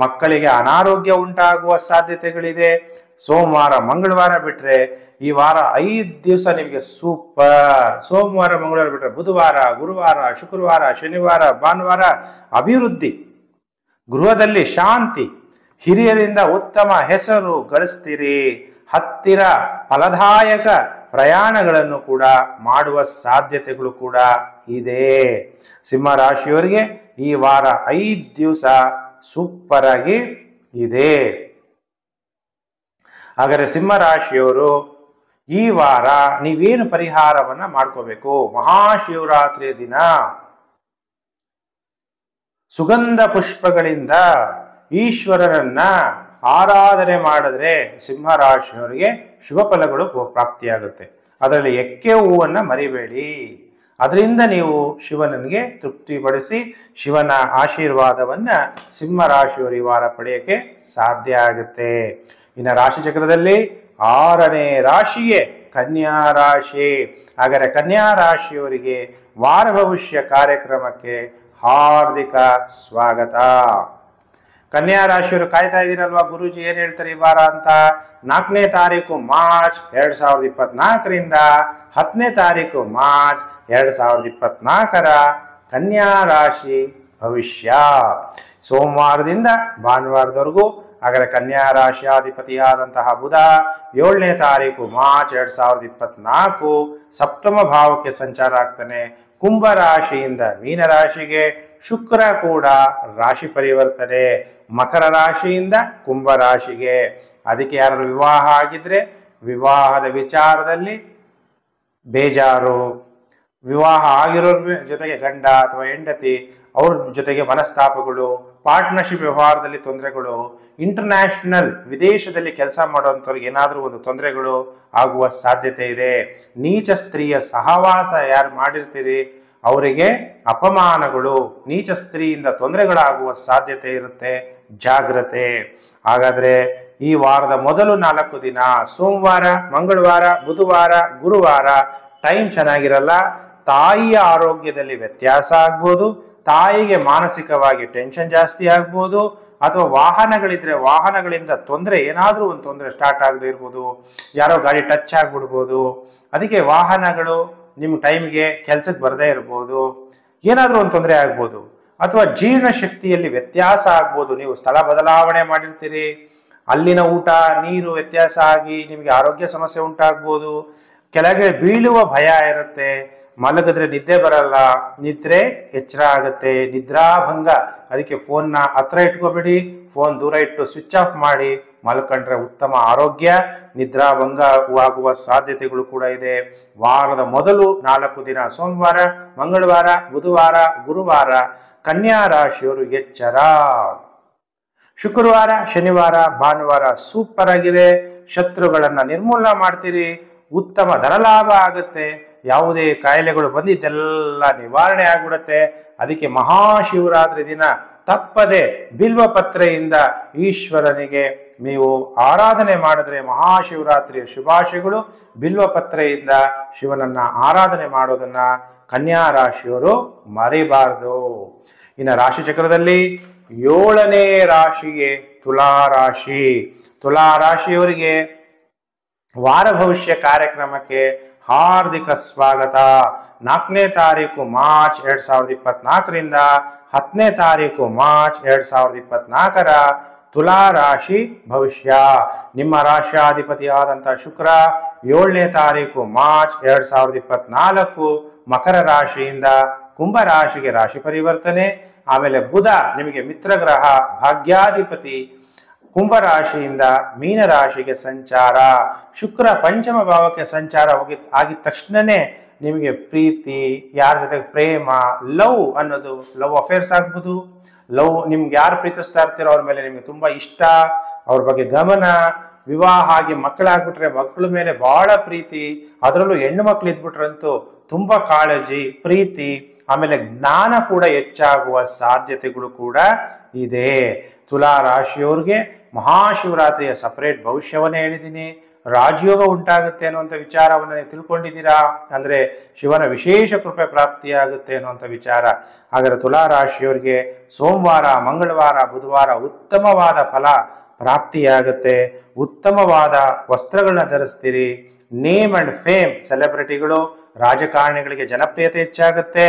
Speaker 1: ಮಕ್ಕಳಿಗೆ ಅನಾರೋಗ್ಯ ಉಂಟಾಗುವ ಸಾಧ್ಯತೆಗಳಿದೆ. ಸೋಮವಾರ, ಮಂಗಳವಾರ ಬಿಟ್ರೆ ಈ ವಾರ 5 ದಿವಸ ನಿಮಗೆ ಸೂಪರ್. ಸೋಮವಾರ, ಮಂಗಳವಾರ ಬಿಟ್ರೆ ಬುಧವಾರ, ಗುರುವಾರ, ಶುಕ್ರವಾರ, ಶನಿವಾರ, ಭಾನುವಾರ ಅಭಿವೃದ್ಧಿ, ಗೃಹದಲ್ಲಿ ಶಾಂತಿ, ಹಿರಿಯರಿಂದ ಉತ್ತಮ ಹೆಸರು ಗಳಿಸ್ತೀರಿ. ಹತ್ತಿರ ಫಲದಾಯಕ ಪ್ರಯಾಣಗಳನ್ನು ಕೂಡ ಮಾಡುವ ಸಾಧ್ಯತೆಗಳು ಕೂಡ ಇದೆ. ಸಿಂಹ ರಾಶಿಯವರಿಗೆ ಈ ವಾರ 5 ದಿವಸ ಸೂಪರ್ ಆಗಿ ಇದೆ. ಹಾಗಾದರೆ ಸಿಂಹ ರಾಶಿಯವರು ಈ ವಾರ ನೀವೇನು ಪರಿಹಾರವನ್ನ ಮಾಡ್ಕೋಬೇಕು? ಮಹಾಶಿವರಾತ್ರಿಯ ದಿನ ಸುಗಂಧ ಪುಷ್ಪಗಳಿಂದ ಈಶ್ವರನನ್ನ ಆರಾಧನೆ ಮಾಡಿದ್ರೆ ಸಿಂಹ ರಾಶಿಯವರಿಗೆ ಶುಭ ಫಲಗಳು ಪ್ರಾಪ್ತಿಯಾಗುತ್ತೆ. ಅದರಲ್ಲಿ ಎಕ್ಕೆ ಹೂವನ್ನ ಮರಿಬೇಡಿ. ಅದರಿಂದ ನೀವು ಶಿವನಿಗೆ ತೃಪ್ತಿಪಡಿಸಿ ಶಿವನ ಆಶೀರ್ವಾದವನ್ನ ಸಿಂಹ ರಾಶಿಯವರು ಈ ವಾರ ಪಡೆಯಕ್ಕೆ ಸಾಧ್ಯ ಆಗುತ್ತೆ. ಇನ್ನು ರಾಶಿ ಚಕ್ರದಲ್ಲಿ 6ನೇ ರಾಶಿಯೇ ಕನ್ಯಾ ರಾಶಿ. ಹಾಗಾದರೆ ಕನ್ಯಾ ರಾಶಿಯವರಿಗೆ ವಾರ ಭವಿಷ್ಯ ಕಾರ್ಯಕ್ರಮಕ್ಕೆ ಹಾರ್ದಿಕ ಸ್ವಾಗತ. ಕನ್ಯಾ ರಾಶಿಯವರು ಕಾಯ್ತಾ ಇದ್ದೀರಲ್ವಾ ಗುರೂಜಿ ಏನ್ ಹೇಳ್ತಾರೆ ಈ ವಾರ ಅಂತ. 4ನೇ ತಾರೀಕು ಮಾರ್ಚ್ 2024ರಿಂದ 10ನೇ ತಾರೀಕು ಮಾರ್ಚ್ 2024ರ ಕನ್ಯಾ ರಾಶಿ ಭವಿಷ್ಯ. ಸೋಮವಾರದಿಂದ ಭಾನುವಾರದವರೆಗೂ ಹಾಗಾದರೆ ಕನ್ಯಾ ರಾಶಿಯಾಧಿಪತಿಯಾದಂತಹ ಬುಧ 7ನೇ ತಾರೀಕು ಮಾರ್ಚ್ 2024 ಸಪ್ತಮ ಭಾವಕ್ಕೆ ಸಂಚಾರ ಆಗ್ತಾನೆ. ಕುಂಭ ರಾಶಿಯಿಂದ ಮೀನ ರಾಶಿಗೆ, ಶುಕ್ರ ಕೂಡ ರಾಶಿ ಪರಿವರ್ತನೆ ಮಕರ ರಾಶಿಯಿಂದ ಕುಂಭ ರಾಶಿಗೆ. ಅದಕ್ಕೆ ಯಾರು ವಿವಾಹ ಆಗಿದ್ರೆ ವಿವಾಹದ ವಿಚಾರದಲ್ಲಿ ಬೇಜಾರು, ವಿವಾಹ ಆಗಿರೋರ ಜೊತೆಗೆ ಗಂಡ ಅಥವಾ ಹೆಂಡತಿ ಅವ್ರ ಜೊತೆಗೆ ಮನಸ್ತಾಪಗಳು, ಪಾರ್ಟ್ನರ್ಶಿಪ್ ವ್ಯವಹಾರದಲ್ಲಿ ತೊಂದರೆಗಳು, ಇಂಟರ್ನ್ಯಾಷನಲ್ ವಿದೇಶದಲ್ಲಿ ಕೆಲಸ ಮಾಡುವಂಥವ್ರಿಗೆ ಏನಾದರೂ ಒಂದು ತೊಂದರೆಗಳು ಆಗುವ ಸಾಧ್ಯತೆ ಇದೆ. ನೀಚ ಸ್ತ್ರೀಯ ಸಹವಾಸ ಯಾರು ಮಾಡಿರ್ತೀರಿ ಅವರಿಗೆ ಅಪಮಾನಗಳು, ನೀಚ ಸ್ತ್ರೀಯಿಂದ ತೊಂದರೆಗಳಾಗುವ ಸಾಧ್ಯತೆ ಇರುತ್ತೆ, ಜಾಗ್ರತೆ. ಹಾಗಾದ್ರೆ ಈ ವಾರದ ಮೊದಲು 4 ದಿನ ಸೋಮವಾರ, ಮಂಗಳವಾರ, ಬುಧವಾರ, ಗುರುವಾರ ಟೈಮ್ ಚೆನ್ನಾಗಿರಲ್ಲ. ತಾಯಿಯ ಆರೋಗ್ಯದಲ್ಲಿ ವ್ಯತ್ಯಾಸ ಆಗ್ಬೋದು, ತಾಯಿಗೆ ಮಾನಸಿಕವಾಗಿ ಟೆನ್ಷನ್ ಜಾಸ್ತಿ ಆಗ್ಬೋದು, ಅಥವಾ ವಾಹನಗಳಿದ್ರೆ ವಾಹನಗಳಿಂದ ತೊಂದರೆ, ಏನಾದರೂ ಒಂದು ತೊಂದರೆ ಸ್ಟಾರ್ಟ್ ಆಗದೆ ಇರ್ಬೋದು, ಯಾರೋ ಗಾಡಿ ಟಚ್ ಆಗ್ಬಿಡ್ಬೋದು. ಅದಕ್ಕೆ ವಾಹನಗಳು ನಿಮ್ಮ ಟೈಮ್ಗೆ ಕೆಲ್ಸಕ್ಕೆ ಬರದೇ ಇರ್ಬೋದು, ಏನಾದರೂ ಒಂದು ತೊಂದರೆ ಆಗ್ಬೋದು. ಅಥವಾ ಜೀರ್ಣ ಶಕ್ತಿಯಲ್ಲಿ ವ್ಯತ್ಯಾಸ ಆಗ್ಬೋದು, ನೀವು ಸ್ಥಳ ಬದಲಾವಣೆ ಮಾಡಿರ್ತೀರಿ, ಅಲ್ಲಿನ ಊಟ ನೀರು ವ್ಯತ್ಯಾಸ ಆಗಿ ನಿಮಗೆ ಆರೋಗ್ಯ ಸಮಸ್ಯೆ ಉಂಟಾಗ್ಬೋದು. ಕೆಳಗೆ ಬೀಳುವ ಭಯ ಇರುತ್ತೆ, ಮಲಗಿದ್ರೆ ನಿದ್ದೆ ಬರಲ್ಲ, ನಿದ್ರೆ ಎಚ್ಚರ ಆಗುತ್ತೆ, ನಿದ್ರಾಭಂಗ. ಅದಕ್ಕೆ ಫೋನ್ನ ಹತ್ರ ಇಟ್ಕೋಬೇಡಿ, ಫೋನ್ ದೂರ ಇಟ್ಟು ಸ್ವಿಚ್ ಆಫ್ ಮಾಡಿ ಮಲ್ಕೊಂಡ್ರೆ ಉತ್ತಮ ಆರೋಗ್ಯ. ನಿದ್ರಾಭಂಗವಾಗುವ ಸಾಧ್ಯತೆಗಳು ಕೂಡ ಇದೆ. ವಾರದ ಮೊದಲು 4 ದಿನ ಸೋಮವಾರ, ಮಂಗಳವಾರ, ಬುಧವಾರ, ಗುರುವಾರ ಕನ್ಯಾ ರಾಶಿಯವರು ಎಚ್ಚರ. ಶುಕ್ರವಾರ, ಶನಿವಾರ, ಭಾನುವಾರ ಸೂಪರ್ ಆಗಿದೆ. ಶತ್ರುಗಳನ್ನ ನಿರ್ಮೂಲನ ಮಾಡ್ತೀರಿ, ಉತ್ತಮ ಧನಲಾಭ ಆಗುತ್ತೆ, ಯಾವುದೇ ಕಾಯಿಲೆಗಳು ಬಂದಿದ್ದೆಲ್ಲ ನಿವಾರಣೆ ಆಗ್ಬಿಡುತ್ತೆ. ಅದಕ್ಕೆ ಮಹಾಶಿವರಾತ್ರಿ ದಿನ ತಪ್ಪದೆ ಬಿಲ್ವ ಪತ್ರೆಯಿಂದ ಈಶ್ವರನಿಗೆ ನೀವು ಆರಾಧನೆ ಮಾಡಿದ್ರೆ ಮಹಾಶಿವರಾತ್ರಿಯ ಶುಭಾಶಯಗಳು. ಬಿಲ್ವ ಪತ್ರೆಯಿಂದ ಶಿವನನ್ನ ಆರಾಧನೆ ಮಾಡೋದನ್ನ ಕನ್ಯಾ ರಾಶಿಯವರು ಮರಿಬಾರದು. ಇನ್ನು ರಾಶಿ ಚಕ್ರದಲ್ಲಿ 7ನೇ ರಾಶಿಗೆ ತುಲಾ ರಾಶಿ. ತುಲಾ ರಾಶಿಯವರಿಗೆ ವಾರ ಭವಿಷ್ಯ ಕಾರ್ಯಕ್ರಮಕ್ಕೆ ಹಾರ್ದಿಕ ಸ್ವಾಗತ. 4ನೇ ತಾರೀಕು ಮಾರ್ಚ್ 2024ರಿಂದ 10ನೇ ತಾರೀಕು ಮಾರ್ಚ್ 2024ರ ತುಲಾ ರಾಶಿ ಭವಿಷ್ಯ. ನಿಮ್ಮ ರಾಶಿಯಾಧಿಪತಿಯಾದಂಥ ಶುಕ್ರ 7ನೇ ತಾರೀಕು ಮಾರ್ಚ್ 2024 ಮಕರ ರಾಶಿಯಿಂದ ಕುಂಭ ರಾಶಿಗೆ ರಾಶಿ ಪರಿವರ್ತನೆ. ಆಮೇಲೆ ಬುಧ ನಿಮಗೆ ಮಿತ್ರಗ್ರಹ ಭಾಗ್ಯಾಧಿಪತಿ ಕುಂಭ ರಾಶಿಯಿಂದ ಮೀನ ರಾಶಿಗೆ ಸಂಚಾರ. ಶುಕ್ರ ಪಂಚಮ ಭಾವಕ್ಕೆ ಸಂಚಾರ ಆಗಿದ ತಕ್ಷಣನೇ ನಿಮಗೆ ಪ್ರೀತಿ, ಯಾರ ಜೊತೆಗೆ ಪ್ರೇಮ, ಲವ್ ಅನ್ನೋದು, ಲವ್ ಅಫೇರ್ಸ್ ಆಗ್ಬೋದು, ಲವ್ ನಿಮ್ಗೆ ಯಾರು ಪ್ರೀತಿಸ್ತಾ ಇರ್ತೀರೋ ಅವ್ರ ಮೇಲೆ ನಿಮ್ಗೆ ತುಂಬಾ ಇಷ್ಟ, ಅವ್ರ ಬಗ್ಗೆ ಗಮನ, ವಿವಾಹ ಆಗಿ ಮಕ್ಕಳಾಗ್ಬಿಟ್ರೆ ಮಕ್ಕಳ ಮೇಲೆ ಬಹಳ ಪ್ರೀತಿ, ಅದರಲ್ಲೂ ಹೆಣ್ಣು ಮಕ್ಳು ಇದ್ಬಿಟ್ರಂತೂ ತುಂಬಾ ಕಾಳಜಿ, ಪ್ರೀತಿ. ಆಮೇಲೆ ಜ್ಞಾನ ಕೂಡ ಹೆಚ್ಚಾಗುವ ಸಾಧ್ಯತೆಗಳು ಕೂಡ ಇದೆ. ತುಲಾ ರಾಶಿಯವ್ರಿಗೆ ಮಹಾಶಿವರಾತ್ರಿಯ ಸಪರೇಟ್ ಭವಿಷ್ಯವನ್ನೇ ಹೇಳಿದ್ದೀನಿ. ರಾಜಯೋಗ ಉಂಟಾಗುತ್ತೆ ಅನ್ನುವಂಥ ವಿಚಾರವನ್ನು ನೀವು ತಿಳ್ಕೊಂಡಿದ್ದೀರಾ, ಅಂದ್ರೆ ಶಿವನ ವಿಶೇಷ ಕೃಪೆ ಪ್ರಾಪ್ತಿಯಾಗುತ್ತೆ ಅನ್ನುವಂಥ ವಿಚಾರ. ಹಾಗಾದ್ರೆ ತುಲಾ ರಾಶಿಯವರಿಗೆ ಸೋಮವಾರ, ಮಂಗಳವಾರ, ಬುಧವಾರ ಉತ್ತಮವಾದ ಫಲ ಪ್ರಾಪ್ತಿಯಾಗುತ್ತೆ. ಉತ್ತಮವಾದ ವಸ್ತ್ರಗಳನ್ನ ಧರಿಸ್ತೀರಿ. ನೇಮ್ ಅಂಡ್ ಫೇಮ್, ಸೆಲೆಬ್ರಿಟಿಗಳು, ರಾಜಕಾರಣಿಗಳಿಗೆ ಜನಪ್ರಿಯತೆ ಹೆಚ್ಚಾಗುತ್ತೆ.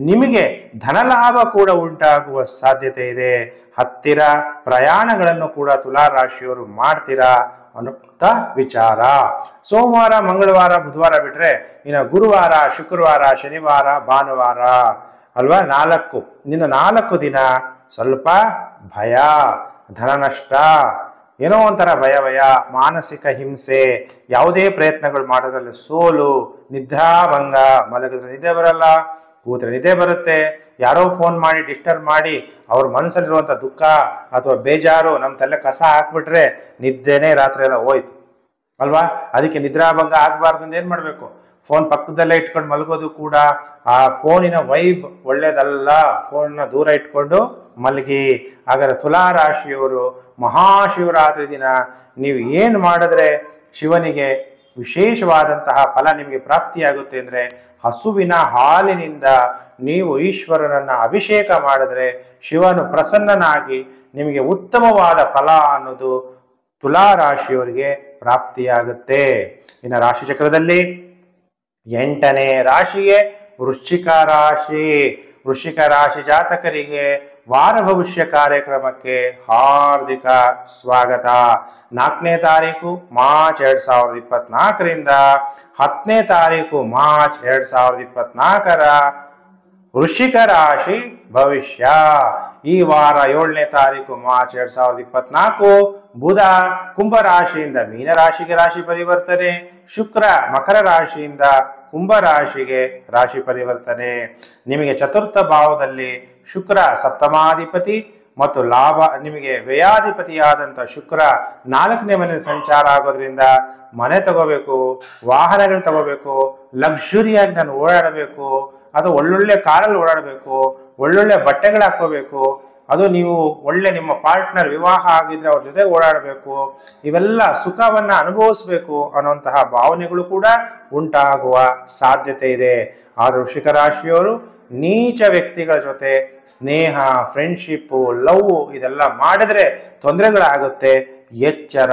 Speaker 1: ನಿಮಗೆ ಧನಲಾಭ ಕೂಡ ಉಂಟಾಗುವ ಸಾಧ್ಯತೆ ಇದೆ. ಹತ್ತಿರ ಪ್ರಯಾಣಗಳನ್ನು ಕೂಡ ತುಲಾ ರಾಶಿಯವರು ಮಾಡ್ತೀರಾ ಅನ್ನುವಂಥ ವಿಚಾರ. ಸೋಮವಾರ, ಮಂಗಳವಾರ, ಬುಧವಾರ ಬಿಟ್ರೆ ಇನ್ನು ಗುರುವಾರ, ಶುಕ್ರವಾರ, ಶನಿವಾರ, ಭಾನುವಾರ ಅಲ್ವಾ 4 ಇನ್ನು 4 ದಿನ ಸ್ವಲ್ಪ ಭಯ, ಧನ ನಷ್ಟ, ಏನೋ ಒಂಥರ ಭಯ, ಮಾನಸಿಕ ಹಿಂಸೆ, ಯಾವುದೇ ಪ್ರಯತ್ನಗಳು ಮಾಡೋದ್ರಲ್ಲಿ ಸೋಲು, ನಿದ್ರಾಭಂಗ, ಮಲಗಿದ್ರೆ ನಿದ್ದೆ ಬರಲ್ಲ, ಕೂತ್ರೆ ನಿದ್ದೆ ಬರುತ್ತೆ, ಯಾರೋ ಫೋನ್ ಮಾಡಿ ಡಿಸ್ಟರ್ಬ್ ಮಾಡಿ ಅವ್ರ ಮನಸ್ಸಲ್ಲಿರುವಂಥ ದುಃಖ ಅಥವಾ ಬೇಜಾರು ನಮ್ಮ ತಲೆ ಕಸ ಹಾಕ್ಬಿಟ್ರೆ ನಿದ್ದೆನೇ ರಾತ್ರಿ ಎಲ್ಲ ಹೋಯ್ತು ಅಲ್ವಾ. ಅದಕ್ಕೆ ನಿದ್ರಾಭಂಗ ಆಗ್ಬಾರ್ದು ಅಂತ ಏನ್ ಮಾಡ್ಬೇಕು, ಫೋನ್ ಪಕ್ಕದಲ್ಲೇ ಇಟ್ಕೊಂಡು ಮಲಗೋದು ಕೂಡ ಆ ಫೋನಿನ ವೈಬ್ ಒಳ್ಳೇದಲ್ಲ, ಫೋನ್ನ ದೂರ ಇಟ್ಕೊಂಡು ಮಲಗಿ. ಹಾಗಾದ್ರೆ ತುಲಾ ರಾಶಿಯವರು ಮಹಾಶಿವರಾತ್ರಿ ದಿನ ನೀವು ಏನು ಮಾಡಿದ್ರೆ ಶಿವನಿಗೆ ವಿಶೇಷವಾದಂತಹ ಫಲ ನಿಮಗೆ ಪ್ರಾಪ್ತಿಯಾಗುತ್ತೆ ಅಂದರೆ ಹಸುವಿನ ಹಾಲಿನಿಂದ ನೀವು ಈಶ್ವರನನ್ನ ಅಭಿಷೇಕ ಮಾಡಿದ್ರೆ ಶಿವನು ಪ್ರಸನ್ನನಾಗಿ ನಿಮಗೆ ಉತ್ತಮವಾದ ಫಲ ಅನ್ನೋದು ತುಲಾ ರಾಶಿಯವರಿಗೆ ಪ್ರಾಪ್ತಿಯಾಗುತ್ತೆ. ಇನ್ನು ರಾಶಿ ಚಕ್ರದಲ್ಲಿ 8ನೇ ರಾಶಿಗೆ ವೃಶ್ಚಿಕ ರಾಶಿ. ವೃಶ್ಚಿಕ ರಾಶಿ ಜಾತಕರಿಗೆ ವಾರ ಭವಿಷ್ಯ ಕಾರ್ಯಕ್ರಮಕ್ಕೆ ಹಾರ್ದಿಕ ಸ್ವಾಗತ. 4ನೇ ತಾರೀಕು ಮಾರ್ಚ್ 2024ರಿಂದ 10ನೇ ತಾರೀಕು ಮಾರ್ಚ್ 2024ರ ವೃಶ್ಚಿಕ ರಾಶಿ ಭವಿಷ್ಯ. ಈ ವಾರ 7ನೇ ತಾರೀಕು ಮಾರ್ಚ್ 2024 ಬುಧ ಕುಂಭ ರಾಶಿಯಿಂದ ಮೀನ ರಾಶಿಗೆ ರಾಶಿ ಪರಿವರ್ತನೆ, ಶುಕ್ರ ಮಕರ ರಾಶಿಯಿಂದ ಕುಂಭ ರಾಶಿಗೆ ರಾಶಿ ಪರಿವರ್ತನೆ. ನಿಮಗೆ ಚತುರ್ಥ ಭಾವದಲ್ಲಿ ಶುಕ್ರ ಸಪ್ತಮಾಧಿಪತಿ ಮತ್ತು ಲಾಭ ನಿಮಗೆ ವ್ಯಯಾಧಿಪತಿಯಾದಂಥ ಶುಕ್ರ 4ನೇ ಮನೆ ಸಂಚಾರ ಆಗೋದ್ರಿಂದ ಮನೆ ತಗೋಬೇಕು, ವಾಹನಗಳು ತಗೋಬೇಕು, ಲಕ್ಸುರಿಯಾಗಿ ನಾನು ಓಡಾಡಬೇಕು, ಅದು ಒಳ್ಳೊಳ್ಳೆ ಕಾರಲ್ಲಿ ಓಡಾಡಬೇಕು, ಒಳ್ಳೊಳ್ಳೆ ಬಟ್ಟೆಗಳು ಹಾಕೋಬೇಕು, ಅದು ನೀವು ಒಳ್ಳೆ ನಿಮ್ಮ ಪಾರ್ಟ್ನರ್ ವಿವಾಹ ಆಗಿದ್ರೆ ಅವ್ರ ಜೊತೆ ಓಡಾಡಬೇಕು, ಇವೆಲ್ಲ ಸುಖವನ್ನ ಅನುಭವಿಸ್ಬೇಕು ಅನ್ನುವಂತಹ ಭಾವನೆಗಳು ಕೂಡ ಉಂಟಾಗುವ ಸಾಧ್ಯತೆ ಇದೆ. ಆದ್ರೆ ವೃಶ್ಚಿಕ ರಾಶಿಯವರು ನೀಚ ವ್ಯಕ್ತಿಗಳ ಜೊತೆ ಸ್ನೇಹ, ಫ್ರೆಂಡ್ಶಿಪ್ಪು, ಲವ್ ಇದೆಲ್ಲ ಮಾಡಿದ್ರೆ ತೊಂದರೆಗಳಾಗುತ್ತೆ, ಎಚ್ಚರ.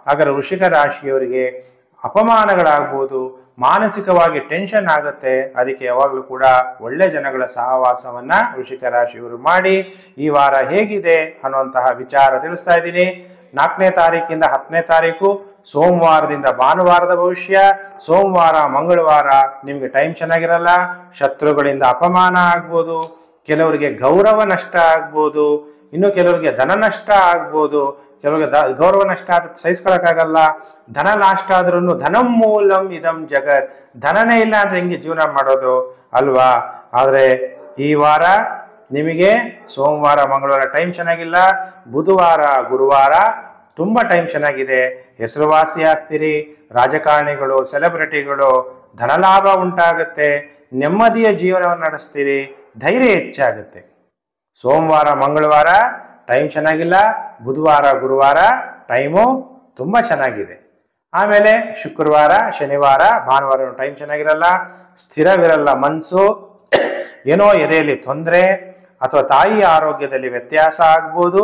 Speaker 1: ಹಾಗಾದ್ರೆ ವೃಶ್ಚಿಕ ರಾಶಿಯವರಿಗೆ ಅಪಮಾನಗಳಾಗ್ಬೋದು, ಮಾನಸಿಕವಾಗಿ ಟೆನ್ಷನ್ ಆಗುತ್ತೆ. ಅದಕ್ಕೆ ಯಾವಾಗಲೂ ಕೂಡ ಒಳ್ಳೆ ಜನಗಳ ಸಹವಾಸವನ್ನ ವೃಶ್ಚಿಕ ರಾಶಿಯವರು ಮಾಡಿ. ಈ ವಾರ ಹೇಗಿದೆ ಅನ್ನುವಂತಹ ವಿಚಾರ ತಿಳಿಸ್ತಾ ಇದ್ದೀನಿ. 4ನೇ ತಾರೀಕಿಂದ 10ನೇ ತಾರೀಕು ಸೋಮವಾರದಿಂದ ಭಾನುವಾರದ ಭವಿಷ್ಯ. ಸೋಮವಾರ ಮಂಗಳವಾರ ನಿಮ್ಗೆ ಟೈಮ್ ಚೆನ್ನಾಗಿರಲ್ಲ, ಶತ್ರುಗಳಿಂದ ಅಪಮಾನ ಆಗ್ಬೋದು, ಕೆಲವರಿಗೆ ಗೌರವ ನಷ್ಟ ಆಗ್ಬೋದು, ಇನ್ನು ಕೆಲವರಿಗೆ ಧನ ನಷ್ಟ ಆಗ್ಬೋದು, ಕೆಲವರಿಗೆ ಗೌರವ ನಷ್ಟ ಆದ ಸಹಿಸ್ಕೊಳಕ್ಕಾಗಲ್ಲ. ಧನ ನಾಷ್ಟ ಆದ್ರೂ ಧನಂ ಮೂಲಂ ಇದಂ ಜಗತ್, ಧನನೇ ಇಲ್ಲ ಅಂದ್ರೆ ಹೆಂಗೆ ಜೀವನ ಮಾಡೋದು ಅಲ್ವಾ? ಆದ್ರೆ ಈ ವಾರ ನಿಮಗೆ ಸೋಮವಾರ ಮಂಗಳವಾರ ಟೈಮ್ ಚೆನ್ನಾಗಿಲ್ಲ, ಬುಧವಾರ ಗುರುವಾರ ತುಂಬಾ ಟೈಮ್ ಚೆನ್ನಾಗಿದೆ. ಹೆಸರುವಾಸಿ ಆಗ್ತೀರಿ, ರಾಜಕಾರಣಿಗಳು, ಸೆಲೆಬ್ರಿಟಿಗಳು, ಧನಲಾಭ ಉಂಟಾಗುತ್ತೆ, ನೆಮ್ಮದಿಯ ಜೀವನವನ್ನು ನಡೆಸ್ತೀರಿ, ಧೈರ್ಯ ಹೆಚ್ಚಾಗುತ್ತೆ. ಸೋಮವಾರ ಮಂಗಳವಾರ ಟೈಮ್ ಚೆನ್ನಾಗಿಲ್ಲ, ಬುಧವಾರ ಗುರುವಾರ ಟೈಮು ತುಂಬಾ ಚೆನ್ನಾಗಿದೆ. ಆಮೇಲೆ ಶುಕ್ರವಾರ ಶನಿವಾರ ಭಾನುವಾರ ಟೈಮ್ ಚೆನ್ನಾಗಿರಲ್ಲ, ಸ್ಥಿರವಿರಲ್ಲ ಮನಸ್ಸು, ಏನೋ ಎದೆಯಲ್ಲಿ ತೊಂದರೆ ಅಥವಾ ತಾಯಿಯ ಆರೋಗ್ಯದಲ್ಲಿ ವ್ಯತ್ಯಾಸ ಆಗ್ಬೋದು.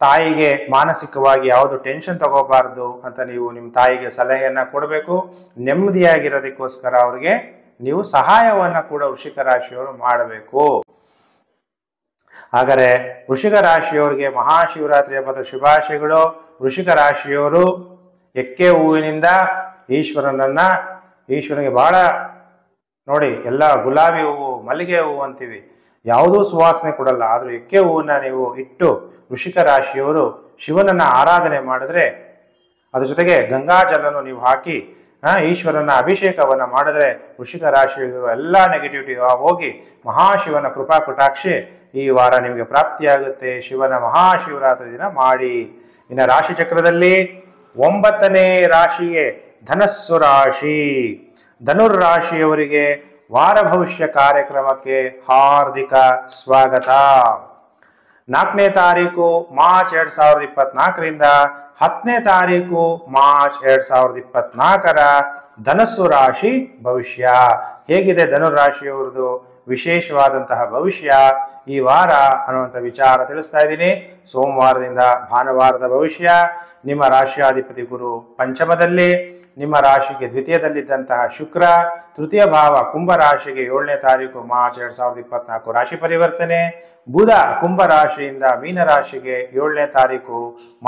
Speaker 1: ತಾಯಿಗೆ ಮಾನಸಿಕವಾಗಿ ಯಾವುದು ಟೆನ್ಷನ್ ತಗೋಬಾರ್ದು ಅಂತ ನೀವು ನಿಮ್ಮ ತಾಯಿಗೆ ಸಲಹೆಯನ್ನ ಕೊಡಬೇಕು. ನೆಮ್ಮದಿಯಾಗಿರೋದಕ್ಕೋಸ್ಕರ ಅವ್ರಿಗೆ ನೀವು ಸಹಾಯವನ್ನ ಕೂಡ ವೃಶ್ಚಿಕ ರಾಶಿಯವರು ಮಾಡಬೇಕು. ಹಾಗಾದರೆ ವೃಶ್ಚಿಕ ರಾಶಿಯವರಿಗೆ ಮಹಾಶಿವರಾತ್ರಿ ಹಬ್ಬದ ಶುಭಾಶಯಗಳು. ವೃಶ್ಚಿಕ ರಾಶಿಯವರು ಎಕ್ಕೆ ಹೂವಿನಿಂದ ಈಶ್ವರನಿಗೆ ಬಹಳ ನೋಡಿ, ಎಲ್ಲ ಗುಲಾಬಿ ಹೂವು, ಮಲ್ಲಿಗೆ ಹೂವು ಅಂತೀವಿ, ಯಾವುದೂ ಸುವಾಸನೆ ಕೊಡಲ್ಲ. ಆದ್ರೂ ಎಕ್ಕೆ ಹೂವನ್ನ ನೀವು ಇಟ್ಟು ವೃಶ್ಚಿಕ ರಾಶಿಯವರು ಶಿವನನ್ನ ಆರಾಧನೆ ಮಾಡಿದ್ರೆ, ಅದ್ರ ಜೊತೆಗೆ ಗಂಗಾ ಜಲನು ನೀವು ಹಾಕಿ ಈಶ್ವರನ ಅಭಿಷೇಕವನ್ನ ಮಾಡಿದ್ರೆ ವೃಶ್ಚಿಕ ರಾಶಿಯವರು ಎಲ್ಲ ನೆಗೆಟಿವಿಟಿ ಹೋಗಿ ಮಹಾಶಿವನ ಕೃಪಾ ಕಟಾಕ್ಷೆ ಈ ವಾರ ನಿಮಗೆ ಪ್ರಾಪ್ತಿಯಾಗುತ್ತೆ. ಶಿವನ ಮಹಾಶಿವರಾತ್ರಿ ದಿನ ಮಾಡಿ. ಇನ್ನು ರಾಶಿ ಚಕ್ರದಲ್ಲಿ 9ನೇ ರಾಶಿಯೇ ಧನಸ್ಸು ರಾಶಿ. ಧನುರ್ ರಾಶಿಯವರಿಗೆ ವಾರ ಭವಿಷ್ಯ ಕಾರ್ಯಕ್ರಮಕ್ಕೆ ಹಾರ್ದಿಕ ಸ್ವಾಗತ. 4ನೇ ತಾರೀಕು ಮಾರ್ಚ್ 2024ರಿಂದ 10ನೇ ತಾರೀಕು ಮಾರ್ಚ್ 2024ರ ಧನಸ್ಸು ರಾಶಿ ಭವಿಷ್ಯ ಹೇಗಿದೆ? ಧನುರ್ ರಾಶಿಯವರದು ವಿಶೇಷವಾದಂತಹ ಭವಿಷ್ಯ ಈ ವಾರ ಅನ್ನುವಂಥ ವಿಚಾರ ತಿಳಿಸ್ತಾ ಇದ್ದೀನಿ. ಸೋಮವಾರದಿಂದ ಭಾನುವಾರದ ಭವಿಷ್ಯ. ನಿಮ್ಮ ರಾಶಿಯಾಧಿಪತಿ ಗುರು ಪಂಚಮದಲ್ಲಿ, ನಿಮ್ಮ ರಾಶಿಗೆ ದ್ವಿತೀಯದಲ್ಲಿದ್ದಂತಹ ಶುಕ್ರ ತೃತೀಯ ಭಾವ ಕುಂಭ ರಾಶಿಗೆ 7ನೇ ತಾರೀಕು ಮಾರ್ಚ್ 2024 ರಾಶಿ ಪರಿವರ್ತನೆ. ಬುಧ ಕುಂಭ ರಾಶಿಯಿಂದ ಮೀನ ರಾಶಿಗೆ 7ನೇ ತಾರೀಕು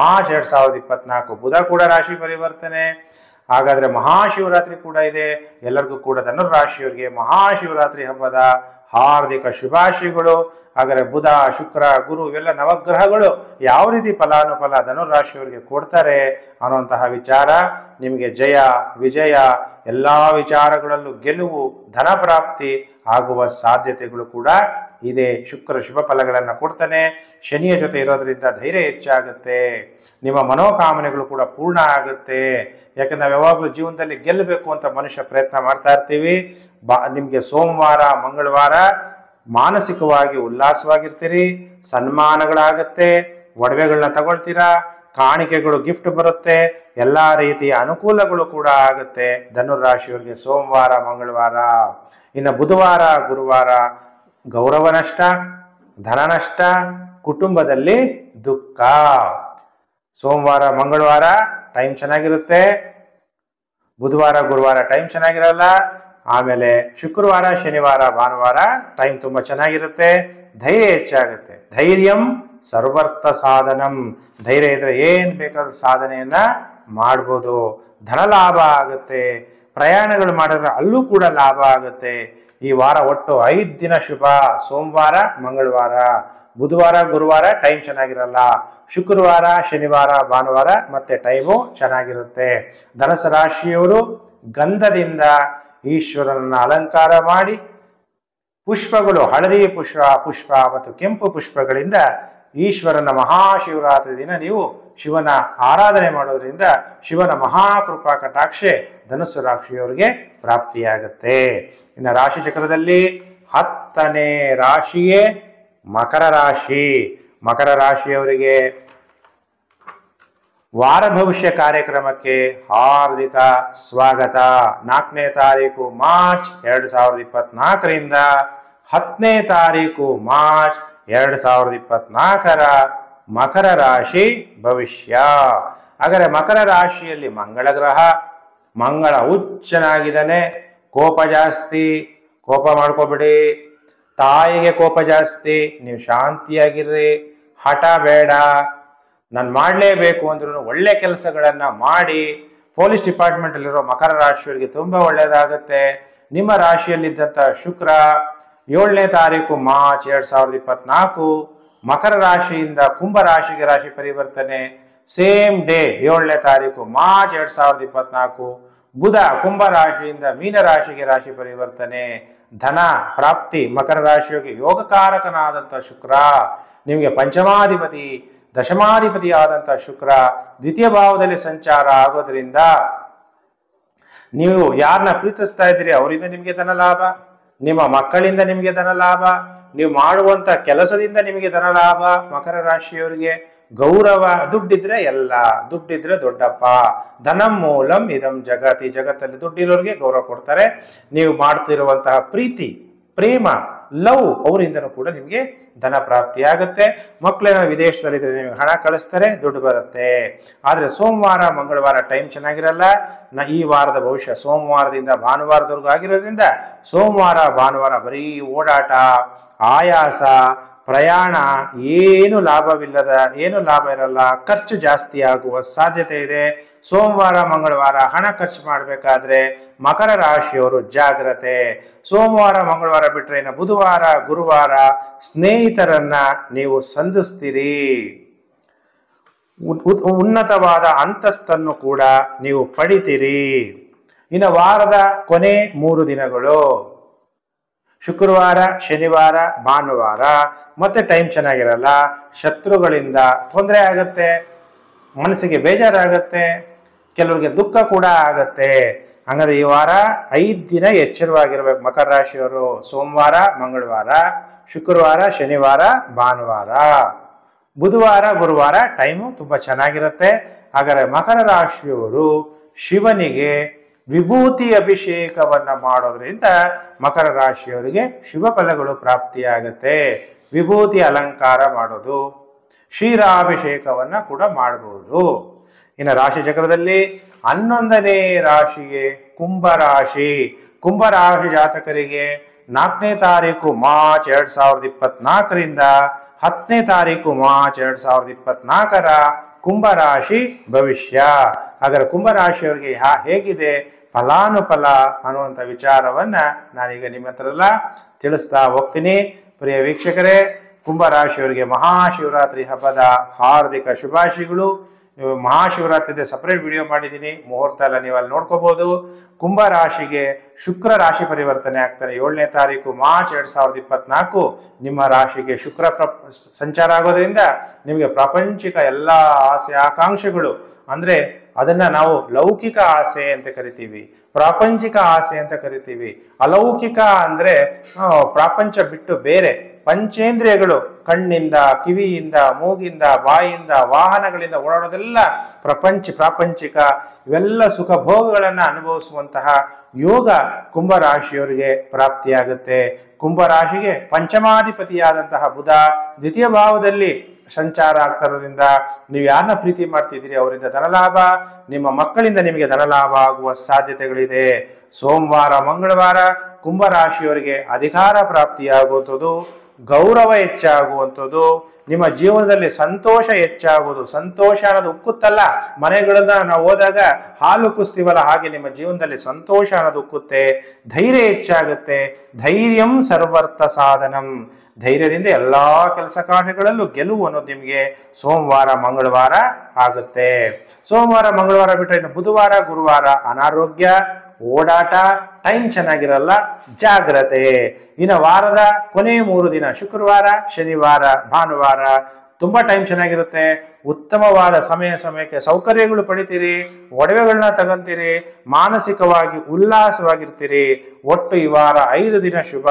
Speaker 1: ಮಾರ್ಚ್ 2024 ಬುಧ ಕೂಡ ರಾಶಿ ಪರಿವರ್ತನೆ. ಹಾಗಾದ್ರೆ ಮಹಾಶಿವರಾತ್ರಿ ಕೂಡ ಇದೆ. ಎಲ್ಲರಿಗೂ ಕೂಡ ಧನುರ್ ರಾಶಿಯವರಿಗೆ ಮಹಾಶಿವರಾತ್ರಿ ಹಬ್ಬದ ಹಾರ್ದಿಕ ಶುಭಾಶಯಗಳು. ಹಾಗಾದ್ರೆ ಬುಧ, ಶುಕ್ರ, ಗುರು ಇವೆಲ್ಲ ನವಗ್ರಹಗಳು ಯಾವ ರೀತಿ ಫಲಾನುಫಲ ಧನುರ್ ರಾಶಿಯವರಿಗೆ ಕೊಡ್ತಾರೆ ಅನ್ನುವಂತಹ ವಿಚಾರ, ನಿಮಗೆ ಜಯ ವಿಜಯ ಎಲ್ಲಾ ವಿಚಾರಗಳಲ್ಲೂ ಗೆಲುವು, ಧನ ಪ್ರಾಪ್ತಿ ಆಗುವ ಸಾಧ್ಯತೆಗಳು ಕೂಡ ಇದೆ. ಶುಕ್ರ ಶುಭ ಫಲಗಳನ್ನು ಕೊಡ್ತಾನೆ. ಶನಿಯ ಜೊತೆ ಇರೋದ್ರಿಂದ ಧೈರ್ಯ ಹೆಚ್ಚಾಗುತ್ತೆ. ನಿಮ್ಮ ಮನೋಕಾಮನೆಗಳು ಕೂಡ ಪೂರ್ಣ ಆಗುತ್ತೆ. ಯಾಕಂದ್ರೆ ನಾವು ಯಾವಾಗಲೂ ಜೀವನದಲ್ಲಿ ಗೆಲ್ಲಬೇಕು ಅಂತ ಮನುಷ್ಯ ಪ್ರಯತ್ನ ಮಾಡ್ತಾ ಇರ್ತೀವಿ. ನಿಮಗೆ ಸೋಮವಾರ ಮಂಗಳವಾರ ಮಾನಸಿಕವಾಗಿ ಉಲ್ಲಾಸವಾಗಿರ್ತೀರಿ, ಸನ್ಮಾನಗಳಾಗತ್ತೆ, ಒಡವೆಗಳನ್ನ ತಗೊಳ್ತೀರಾ, ಕಾಣಿಕೆಗಳು ಗಿಫ್ಟ್ ಬರುತ್ತೆ, ಎಲ್ಲಾ ರೀತಿಯ ಅನುಕೂಲಗಳು ಕೂಡ ಆಗುತ್ತೆ ಧನುರಾಶಿಯವರಿಗೆ ಸೋಮವಾರ ಮಂಗಳವಾರ. ಇನ್ನು ಬುಧವಾರ ಗುರುವಾರ ಗೌರವ ನಷ್ಟ, ಧನ ನಷ್ಟ, ಕುಟುಂಬದಲ್ಲಿ ದುಃಖ. ಸೋಮವಾರ ಮಂಗಳವಾರ ಟೈಮ್ ಚೆನ್ನಾಗಿರುತ್ತೆ, ಬುಧವಾರ ಗುರುವಾರ ಟೈಮ್ ಚೆನ್ನಾಗಿರಲ್ಲ. ಆಮೇಲೆ ಶುಕ್ರವಾರ ಶನಿವಾರ ಭಾನುವಾರ ಟೈಮ್ ತುಂಬಾ ಚೆನ್ನಾಗಿರುತ್ತೆ, ಧೈರ್ಯ ಹೆಚ್ಚಾಗುತ್ತೆ. ಧೈರ್ಯಂ ಸರ್ವರ್ಥ ಸಾಧನಂ. ಧೈರ್ಯ ಇದ್ರೆ ಏನ್ ಬೇಕಾದ್ರೂ ಸಾಧನೆಯನ್ನ ಮಾಡ್ಬೋದು. ಧನ ಲಾಭ ಆಗುತ್ತೆ, ಪ್ರಯಾಣಗಳು ಮಾಡಿದ್ರೆ ಅಲ್ಲೂ ಕೂಡ ಲಾಭ ಆಗುತ್ತೆ. ಈ ವಾರ ಒಟ್ಟು 5 ದಿನ ಶುಭ. ಸೋಮವಾರ ಮಂಗಳವಾರ, ಬುಧವಾರ ಗುರುವಾರ ಟೈಮ್ ಚೆನ್ನಾಗಿರಲ್ಲ, ಶುಕ್ರವಾರ ಶನಿವಾರ ಭಾನುವಾರ ಮತ್ತೆ ಟೈಮು ಚೆನ್ನಾಗಿರುತ್ತೆ. ಧನುಸು ರಾಶಿಯವರು ಗಂಧದಿಂದ ಈಶ್ವರನನ್ನ ಅಲಂಕಾರ ಮಾಡಿ ಪುಷ್ಪಗಳು, ಹಳದಿ ಪುಷ್ಪ ಮತ್ತು ಕೆಂಪು ಪುಷ್ಪಗಳಿಂದ ಈಶ್ವರನ ಮಹಾಶಿವರಾತ್ರಿ ದಿನ ನೀವು ಶಿವನ ಆರಾಧನೆ ಮಾಡೋದ್ರಿಂದ ಶಿವನ ಮಹಾಕೃಪಾ ಕಟಾಕ್ಷೆ ಧನುಸ್ಸು ರಾಶಿಯವರಿಗೆ ಪ್ರಾಪ್ತಿಯಾಗತ್ತೆ. ಇನ್ನು ರಾಶಿ ಚಕ್ರದಲ್ಲಿ 10ನೇ ರಾಶಿಯೇ ಮಕರ ರಾಶಿ. ಮಕರ ರಾಶಿಯವರಿಗೆ ವಾರ ಭವಿಷ್ಯ ಕಾರ್ಯಕ್ರಮಕ್ಕೆ ಹಾರ್ದಿಕ ಸ್ವಾಗತ. 4ನೇ ತಾರೀಕು ಮಾರ್ಚ್ 2024ರಿಂದ 10ನೇ ತಾರೀಕು ಮಾರ್ಚ್ 2024ರ ಮಕರ ರಾಶಿ ಭವಿಷ್ಯ. ಹಾಗಾದರೆ ಮಕರ ರಾಶಿಯಲ್ಲಿ ಮಂಗಳ ಗ್ರಹ, ಮಂಗಳ ಹುಚ್ಚನಾಗಿದ್ದಾನೆ. ಕೋಪ ಜಾಸ್ತಿ, ಕೋಪ ಮಾಡ್ಕೋಬೇಡಿ. ತಾಯಿಗೆ ಕೋಪ ಜಾಸ್ತಿ, ನೀವು ಶಾಂತಿಯಾಗಿರ್ರಿ. ಹಠ ಬೇಡ. ನಾನು ಮಾಡಲೇಬೇಕು ಅಂದ್ರೂ ಒಳ್ಳೆ ಕೆಲಸಗಳನ್ನ ಮಾಡಿ. ಪೊಲೀಸ್ ಡಿಪಾರ್ಟ್ಮೆಂಟ್ ಅಲ್ಲಿರೋ ಮಕರ ರಾಶಿಯವರಿಗೆ ತುಂಬಾ ಒಳ್ಳೆಯದಾಗುತ್ತೆ. ನಿಮ್ಮ ರಾಶಿಯಲ್ಲಿದ್ದಂಥ ಶುಕ್ರ 7ನೇ ತಾರೀಕು ಮಾರ್ಚ್ 2024 ಮಕರ ರಾಶಿಯಿಂದ ಕುಂಭ ರಾಶಿಗೆ ರಾಶಿ ಪರಿವರ್ತನೆ. ಸೇಮ್ ಡೇ 7ನೇ ತಾರೀಕು ಮಾರ್ಚ್ 2024 ಬುಧ ಕುಂಭ ರಾಶಿಯಿಂದ ಮೀನ ರಾಶಿಗೆ ರಾಶಿ ಪರಿವರ್ತನೆ. ಧನ ಪ್ರಾಪ್ತಿ. ಮಕರ ರಾಶಿಯವರಿಗೆ ಯೋಗಕಾರಕನಾದಂಥ ಶುಕ್ರ, ನಿಮಗೆ ಪಂಚಮಾಧಿಪತಿ ದಶಮಾಧಿಪತಿ ಆದಂಥ ಶುಕ್ರ ದ್ವಿತೀಯ ಭಾವದಲ್ಲಿ ಸಂಚಾರ ಆಗೋದ್ರಿಂದ ನೀವು ಯಾರನ್ನ ಪ್ರೀತಿಸ್ತಾ ಇದ್ದೀರಿ ಅವರಿಂದ ನಿಮಗೆ ಧನ ಲಾಭ, ನಿಮ್ಮ ಮಕ್ಕಳಿಂದ ನಿಮಗೆ ಧನ ಲಾಭ, ನೀವು ಮಾಡುವಂತ ಕೆಲಸದಿಂದ ನಿಮಗೆ ಧನ ಲಾಭ. ಮಕರ ರಾಶಿಯವರಿಗೆ ಗೌರವ. ದುಡ್ಡಿದ್ರೆ ಎಲ್ಲ, ದುಡ್ಡಿದ್ರೆ ದೊಡ್ಡಪ್ಪ. ಧನಂ ಮೂಲಂ ಇದಂ ಜಗತ್. ಈ ಜಗತ್ತಲ್ಲಿ ದುಡ್ಡಿರೋರಿಗೆ ಗೌರವ ಕೊಡ್ತಾರೆ. ನೀವು ಮಾಡ್ತಿರುವಂತಹ ಪ್ರೀತಿ, ಪ್ರೇಮ, ಲವ್ ಅವರಿಂದನೂ ಕೂಡ ನಿಮಗೆ ಧನ ಪ್ರಾಪ್ತಿಯಾಗುತ್ತೆ. ಮಕ್ಕಳೇನೋ ವಿದೇಶದಲ್ಲಿದ್ರೆ ನಿಮಗೆ ಹಣ ಕಳಿಸ್ತಾರೆ, ದುಡ್ಡು ಬರುತ್ತೆ. ಆದರೆ ಸೋಮವಾರ ಮಂಗಳವಾರ ಟೈಮ್ ಚೆನ್ನಾಗಿರಲ್ಲ. ಈ ವಾರದ ಭವಿಷ್ಯ ಸೋಮವಾರದಿಂದ ಭಾನುವಾರದವರೆಗೂ ಆಗಿರೋದ್ರಿಂದ ಸೋಮವಾರ ಭಾನುವಾರ ಬರೀ ಓಡಾಟ, ಆಯಾಸ, ಪ್ರಯಾಣ, ಏನು ಲಾಭ ಇರಲ್ಲ. ಖರ್ಚು ಜಾಸ್ತಿ ಆಗುವ ಸಾಧ್ಯತೆ ಇದೆ. ಸೋಮವಾರ ಮಂಗಳವಾರ ಹಣ ಖರ್ಚು ಮಾಡಬೇಕಾದ್ರೆ ಮಕರ ರಾಶಿಯವರು ಜಾಗ್ರತೆ. ಸೋಮವಾರ ಮಂಗಳವಾರ ಬಿಟ್ಟರೆ ಇನ್ನು ಬುಧವಾರ ಗುರುವಾರ ಸ್ನೇಹಿತರನ್ನ ನೀವು ಸಂಧಿಸ್ತೀರಿ. ಉನ್ನತವಾದ ಅಂತಸ್ತನ್ನು ಕೂಡ ನೀವು ಪಡಿತೀರಿ. ಇನ್ನು ವಾರದ ಕೊನೆ 3 ದಿನಗಳು ಶುಕ್ರವಾರ ಶನಿವಾರ ಭಾನುವಾರ ಮತ್ತೆ ಟೈಮ್ ಚೆನ್ನಾಗಿರಲ್ಲ. ಶತ್ರುಗಳಿಂದ ತೊಂದರೆ ಆಗತ್ತೆ, ಮನಸ್ಸಿಗೆ ಬೇಜಾರಾಗತ್ತೆ, ಕೆಲವರಿಗೆ ದುಃಖ ಕೂಡ ಆಗತ್ತೆ. ಹಂಗಾದ್ರೆ ಈ ವಾರ 5 ದಿನ ಎಚ್ಚರವಾಗಿರ್ಬೇಕು ಮಕರ ರಾಶಿಯವರು. ಸೋಮವಾರ ಮಂಗಳವಾರ, ಶುಕ್ರವಾರ ಶನಿವಾರ ಭಾನುವಾರ, ಬುಧವಾರ ಗುರುವಾರ ಟೈಮು ತುಂಬಾ ಚೆನ್ನಾಗಿರುತ್ತೆ. ಹಾಗಾದ್ರೆ ಮಕರ ರಾಶಿಯವರು ಶಿವನಿಗೆ ವಿಭೂತಿ ಅಭಿಷೇಕವನ್ನ ಮಾಡೋದ್ರಿಂದ ಮಕರ ರಾಶಿಯವರಿಗೆ ಶುಭ ಫಲಗಳು ಪ್ರಾಪ್ತಿಯಾಗುತ್ತೆ. ವಿಭೂತಿ ಅಲಂಕಾರ ಮಾಡೋದು, ಕ್ಷೀರಾಭಿಷೇಕವನ್ನ ಕೂಡ ಮಾಡಬಹುದು. ಇನ್ನು ರಾಶಿ ಚಕ್ರದಲ್ಲಿ 11ನೇ ರಾಶಿಗೆ ಕುಂಭರಾಶಿ. ಕುಂಭರಾಶಿ ಜಾತಕರಿಗೆ 4ನೇ ತಾರೀಕು ಮಾರ್ಚ್ 2024ರಿಂದ 10ನೇ ತಾರೀಕು ಮಾರ್ಚ್ 2024ರ ಕುಂಭರಾಶಿ ಭವಿಷ್ಯ. ಹಾಗಾದ್ರೆ ಕುಂಭರಾಶಿಯವರಿಗೆ ಹೇಗಿದೆ ಫಲಾನುಫಲ ಅನ್ನುವಂಥ ವಿಚಾರವನ್ನ ನಾನೀಗ ನಿಮ್ಮ ಹತ್ರ ಎಲ್ಲ ತಿಳಿಸ್ತಾ ಹೋಗ್ತೀನಿ. ಪ್ರಿಯ ವೀಕ್ಷಕರೇ, ಕುಂಭರಾಶಿಯವರಿಗೆ ಮಹಾಶಿವರಾತ್ರಿ ಹಬ್ಬದ ಹಾರ್ದಿಕ ಶುಭಾಶಯಗಳು. ಮಹಾಶಿವರಾತ್ರಿ ಸಪರೇಟ್ ವಿಡಿಯೋ ಮಾಡಿದ್ದೀನಿ, ಮುಹೂರ್ತ ಎಲ್ಲ ನೀವು ಅಲ್ಲಿ ನೋಡ್ಕೋಬಹುದು. ಕುಂಭರಾಶಿಗೆ ಶುಕ್ರ ರಾಶಿ ಪರಿವರ್ತನೆ ಆಗ್ತಾರೆ 7ನೇ ತಾರೀಕು ಮಾರ್ಚ್ 2024. ನಿಮ್ಮ ರಾಶಿಗೆ ಶುಕ್ರ ಸಂಚಾರ ಆಗೋದ್ರಿಂದ ನಿಮಗೆ ಪ್ರಾಪಂಚಿಕ ಎಲ್ಲ ಆಸೆ ಆಕಾಂಕ್ಷೆಗಳು, ಅಂದ್ರೆ ಅದನ್ನ ನಾವು ಲೌಕಿಕ ಆಸೆ ಅಂತ ಕರಿತೀವಿ, ಪ್ರಾಪಂಚಿಕ ಆಸೆ ಅಂತ ಕರಿತೀವಿ. ಅಲೌಕಿಕ ಅಂದ್ರೆ ಪ್ರಾಪಂಚ ಬಿಟ್ಟು ಬೇರೆ ಪಂಚೇಂದ್ರಿಯಗಳು ಕಣ್ಣಿಂದ, ಕಿವಿಯಿಂದ, ಮೂಗಿಂದ, ಬಾಯಿಯಿಂದ, ವಾಹನಗಳಿಂದ ಓಡಾಡೋದೆಲ್ಲ ಪ್ರಾಪಂಚಿಕ ಇವೆಲ್ಲ ಸುಖ ಭೋಗಗಳನ್ನು ಅನುಭವಿಸುವಂತಹ ಯೋಗ ಕುಂಭರಾಶಿಯವರಿಗೆ ಪ್ರಾಪ್ತಿಯಾಗುತ್ತೆ. ಕುಂಭರಾಶಿಗೆ ಪಂಚಮಾಧಿಪತಿಯಾದಂತಹ ಬುಧ ದ್ವಿತೀಯ ಭಾವದಲ್ಲಿ ಸಂಚಾರ ಆಗ್ತಿರೋದ್ರಿಂದ ನೀವು ಯಾರನ್ನ ಪ್ರೀತಿ ಮಾಡ್ತಿದ್ದೀರಿ ಅವರಿಂದ ಧನಲಾಭ, ನಿಮ್ಮ ಮಕ್ಕಳಿಂದ ನಿಮಗೆ ಧನಲಾಭ ಆಗುವ ಸಾಧ್ಯತೆಗಳಿದೆ. ಸೋಮವಾರ ಮಂಗಳವಾರ ಕುಂಭರಾಶಿಯವರಿಗೆ ಅಧಿಕಾರ ಪ್ರಾಪ್ತಿಯಾಗುವಂಥದ್ದು, ಗೌರವ ಹೆಚ್ಚಾಗುವಂಥದ್ದು, ನಿಮ್ಮ ಜೀವನದಲ್ಲಿ ಸಂತೋಷ ಹೆಚ್ಚಾಗುವುದು. ಸಂತೋಷ ಅನ್ನೋದು ಉಕ್ಕುತ್ತಲ್ಲ, ಮನೆಗಳನ್ನ ನಾವು ಹೋದಾಗ ಹಾಲು ಕುಸ್ತೀವಲ್ಲ ಹಾಗೆ ನಿಮ್ಮ ಜೀವನದಲ್ಲಿ ಸಂತೋಷ ಅನ್ನೋದು ಉಕ್ಕುತ್ತೆ. ಧೈರ್ಯ ಹೆಚ್ಚಾಗುತ್ತೆ. ಧೈರ್ಯಂ ಸರ್ವರ್ಥ ಸಾಧನಂ, ಧೈರ್ಯದಿಂದ ಎಲ್ಲಾ ಕೆಲಸ ಕಾರ್ಯಗಳಲ್ಲೂ ಗೆಲುವು ಅನ್ನೋದು ನಿಮಗೆ ಸೋಮವಾರ ಮಂಗಳವಾರ ಆಗುತ್ತೆ. ಸೋಮವಾರ ಮಂಗಳವಾರ ಬಿಟ್ಟರೆ ಇನ್ನು ಬುಧವಾರ ಗುರುವಾರ ಅನಾರೋಗ್ಯ, ಓಡಾಟ, ಟೈಮ್ ಚೆನ್ನಾಗಿರಲ್ಲ, ಜಾಗ್ರತೆ. ಇನ್ನು ವಾರದ ಕೊನೆ 3 ದಿನ ಶುಕ್ರವಾರ, ಶನಿವಾರ, ಭಾನುವಾರ ತುಂಬಾ ಟೈಮ್ ಚೆನ್ನಾಗಿರುತ್ತೆ. ಉತ್ತಮವಾದ ಸಮಯಕ್ಕೆ ಸೌಕರ್ಯಗಳು ಪಡಿತೀರಿ, ಒಡವೆಗಳನ್ನ ತಗೊಂತೀರಿ, ಮಾನಸಿಕವಾಗಿ ಉಲ್ಲಾಸವಾಗಿರ್ತೀರಿ. ಒಟ್ಟು ಈ ವಾರ 5 ದಿನ ಶುಭ.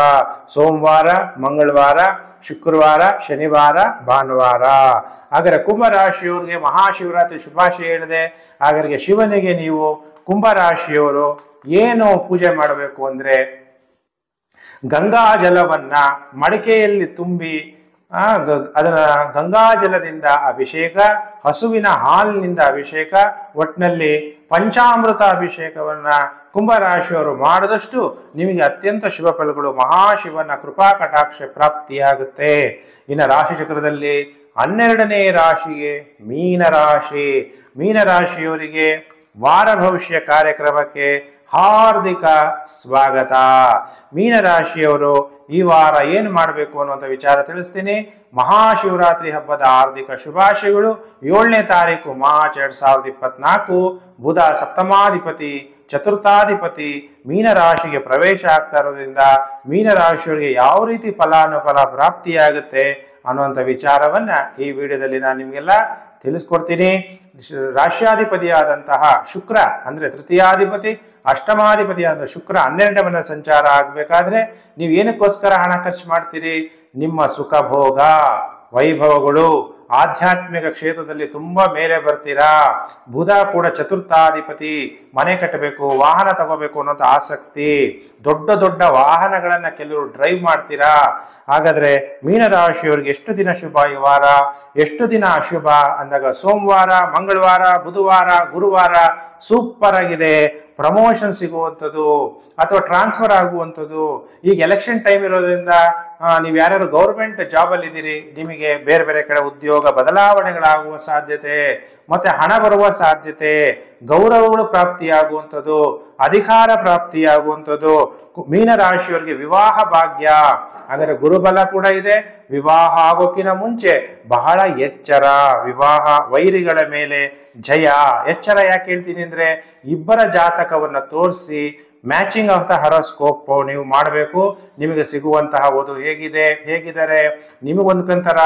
Speaker 1: ಸೋಮವಾರ, ಮಂಗಳವಾರ, ಶುಕ್ರವಾರ, ಶನಿವಾರ, ಭಾನುವಾರ. ಹಾಗಾದ್ರೆ ಕುಂಭರಾಶಿಯವರಿಗೆ ಮಹಾಶಿವರಾತ್ರಿ ಶುಭಾಶಯ ಹೇಳಿದೆ. ಹಾಗಾದ್ರೆ ಶಿವನಿಗೆ ನೀವು ಕುಂಭರಾಶಿಯವರು ಏನು ಪೂಜೆ ಮಾಡಬೇಕು ಅಂದ್ರೆ, ಗಂಗಾ ಜಲವನ್ನ ಮಡಿಕೆಯಲ್ಲಿ ತುಂಬಿ ಅದರ ಗಂಗಾ ಜಲದಿಂದ ಅಭಿಷೇಕ, ಹಸುವಿನ ಹಾಲಿನಿಂದ ಅಭಿಷೇಕ, ಒಟ್ಟಿನಲ್ಲಿ ಪಂಚಾಮೃತ ಅಭಿಷೇಕವನ್ನ ಕುಂಭರಾಶಿಯವರು ಮಾಡಿದಷ್ಟು ನಿಮಗೆ ಅತ್ಯಂತ ಶುಭ ಫಲಗಳು, ಮಹಾಶಿವನ ಕೃಪಾ ಕಟಾಕ್ಷ ಪ್ರಾಪ್ತಿಯಾಗುತ್ತೆ. ಇನ್ನು ರಾಶಿ ಚಕ್ರದಲ್ಲಿ 12ನೇ ರಾಶಿಗೆ ಮೀನರಾಶಿ. ಮೀನರಾಶಿಯವರಿಗೆ ವಾರ ಭವಿಷ್ಯ ಕಾರ್ಯಕ್ರಮಕ್ಕೆ ಹಾರ್ದಿಕ ಸ್ವಾಗತ. ಮೀನರಾಶಿಯವರು ಈ ವಾರ ಏನು ಮಾಡಬೇಕು ಅನ್ನುವಂಥ ವಿಚಾರ ತಿಳಿಸ್ತೀನಿ. ಮಹಾಶಿವರಾತ್ರಿ ಹಬ್ಬದ ಹಾರ್ದಿಕ ಶುಭಾಶಯಗಳು. 7ನೇ ತಾರೀಕು ಮಾರ್ಚ್ 2024 ಬುಧ ಸಪ್ತಮಾಧಿಪತಿ, ಚತುರ್ಥಾಧಿಪತಿ ಮೀನರಾಶಿಗೆ ಪ್ರವೇಶ ಆಗ್ತಾ ಇರೋದ್ರಿಂದ ಮೀನರಾಶಿಯವರಿಗೆ ಯಾವ ರೀತಿ ಫಲಾನುಫಲ ಪ್ರಾಪ್ತಿಯಾಗುತ್ತೆ ಅನ್ನುವಂಥ ವಿಚಾರವನ್ನ ಈ ವಿಡಿಯೋದಲ್ಲಿ ನಾನು ನಿಮಗೆಲ್ಲ ತಿಳಿಸ್ಕೊಡ್ತೀನಿ. ರಾಶ್ಯಾಧಿಪತಿಯಾದಂತಹ ಶುಕ್ರ ಅಂದ್ರೆ ತೃತೀಯಾಧಿಪತಿ, ಅಷ್ಟಮಾಧಿಪತಿಯಾದ ಶುಕ್ರ 12ನೇ ಮನೆ ಸಂಚಾರ ಆಗ್ಬೇಕಾದ್ರೆ ನೀವು ಏನಕ್ಕೋಸ್ಕರ ಹಣ ಖರ್ಚು ಮಾಡ್ತೀರಿ? ನಿಮ್ಮ ಸುಖ ಭೋಗ ವೈಭವಗಳು, ಆಧ್ಯಾತ್ಮಿಕ ಕ್ಷೇತ್ರದಲ್ಲಿ ತುಂಬಾ ಮೇಲೆ ಬರ್ತೀರಾ. ಬುಧ ಕೂಡ ಚತುರ್ಥಾಧಿಪತಿ, ಮನೆ ಕಟ್ಟಬೇಕು, ವಾಹನ ತಗೋಬೇಕು ಅನ್ನೋಂಥ ಆಸಕ್ತಿ, ದೊಡ್ಡ ದೊಡ್ಡ ವಾಹನಗಳನ್ನ ಕೆಲವರು ಡ್ರೈವ್ ಮಾಡ್ತೀರಾ. ಹಾಗಾದ್ರೆ ಮೀನರಾಶಿಯವರಿಗೆ ಎಷ್ಟು ದಿನ ಶುಭ ಈ ವಾರ, ಎಷ್ಟು ದಿನ ಅಶುಭ ಅಂದಾಗ ಸೋಮವಾರ, ಮಂಗಳವಾರ, ಬುಧವಾರ, ಗುರುವಾರ ಸೂಪರ್ ಆಗಿದೆ. ಪ್ರಮೋಷನ್ ಸಿಗುವಂಥದ್ದು ಅಥವಾ ಟ್ರಾನ್ಸ್ಫರ್ ಆಗುವಂಥದ್ದು. ಈಗ ಎಲೆಕ್ಷನ್ ಟೈಮ್ ಇರೋದ್ರಿಂದ ನೀವು ಯಾರ್ಯಾರು ಗೌರ್ಮೆಂಟ್ ಜಾಬ್ ಅಲ್ಲಿ ಇದ್ದೀರಿ, ನಿಮಗೆ ಬೇರೆ ಬೇರೆ ಕಡೆ ಉದ್ಯೋಗ ಬದಲಾವಣೆಗಳಾಗುವ ಸಾಧ್ಯತೆ, ಮತ್ತೆ ಹಣ ಬರುವ ಸಾಧ್ಯತೆ, ಗೌರವಗಳು ಪ್ರಾಪ್ತಿಯಾಗುವಂಥದ್ದು, ಅಧಿಕಾರ ಪ್ರಾಪ್ತಿಯಾಗುವಂಥದ್ದು. ಮೀನರಾಶಿಯವರಿಗೆ ವಿವಾಹ ಭಾಗ್ಯ. ಹಾಗಾದ್ರೆ ಗುರುಬಲ ಕೂಡ ಇದೆ. ವಿವಾಹ ಆಗೋಕಿನ ಮುಂಚೆ ಬಹಳ ಎಚ್ಚರ. ವಿವಾಹ ವೈರಿಗಳ ಮೇಲೆ ಜಯ. ಎಚ್ಚರ ಯಾಕೆ ಹೇಳ್ತೀನಿ ಅಂದ್ರೆ, ಇಬ್ಬರ ಜಾತಕವನ್ನ ತೋರಿಸಿ ಮ್ಯಾಚಿಂಗ್ ಆಫ್ ದ ಹರಸ್ಕೋಪ್ ನೀವು ಮಾಡಬೇಕು. ನಿಮಗೆ ಸಿಗುವಂತಹ ವಧು ಹೇಗಿದ್ದಾರೆ, ನಿಮಗೊಂದ್ಕಂತರ,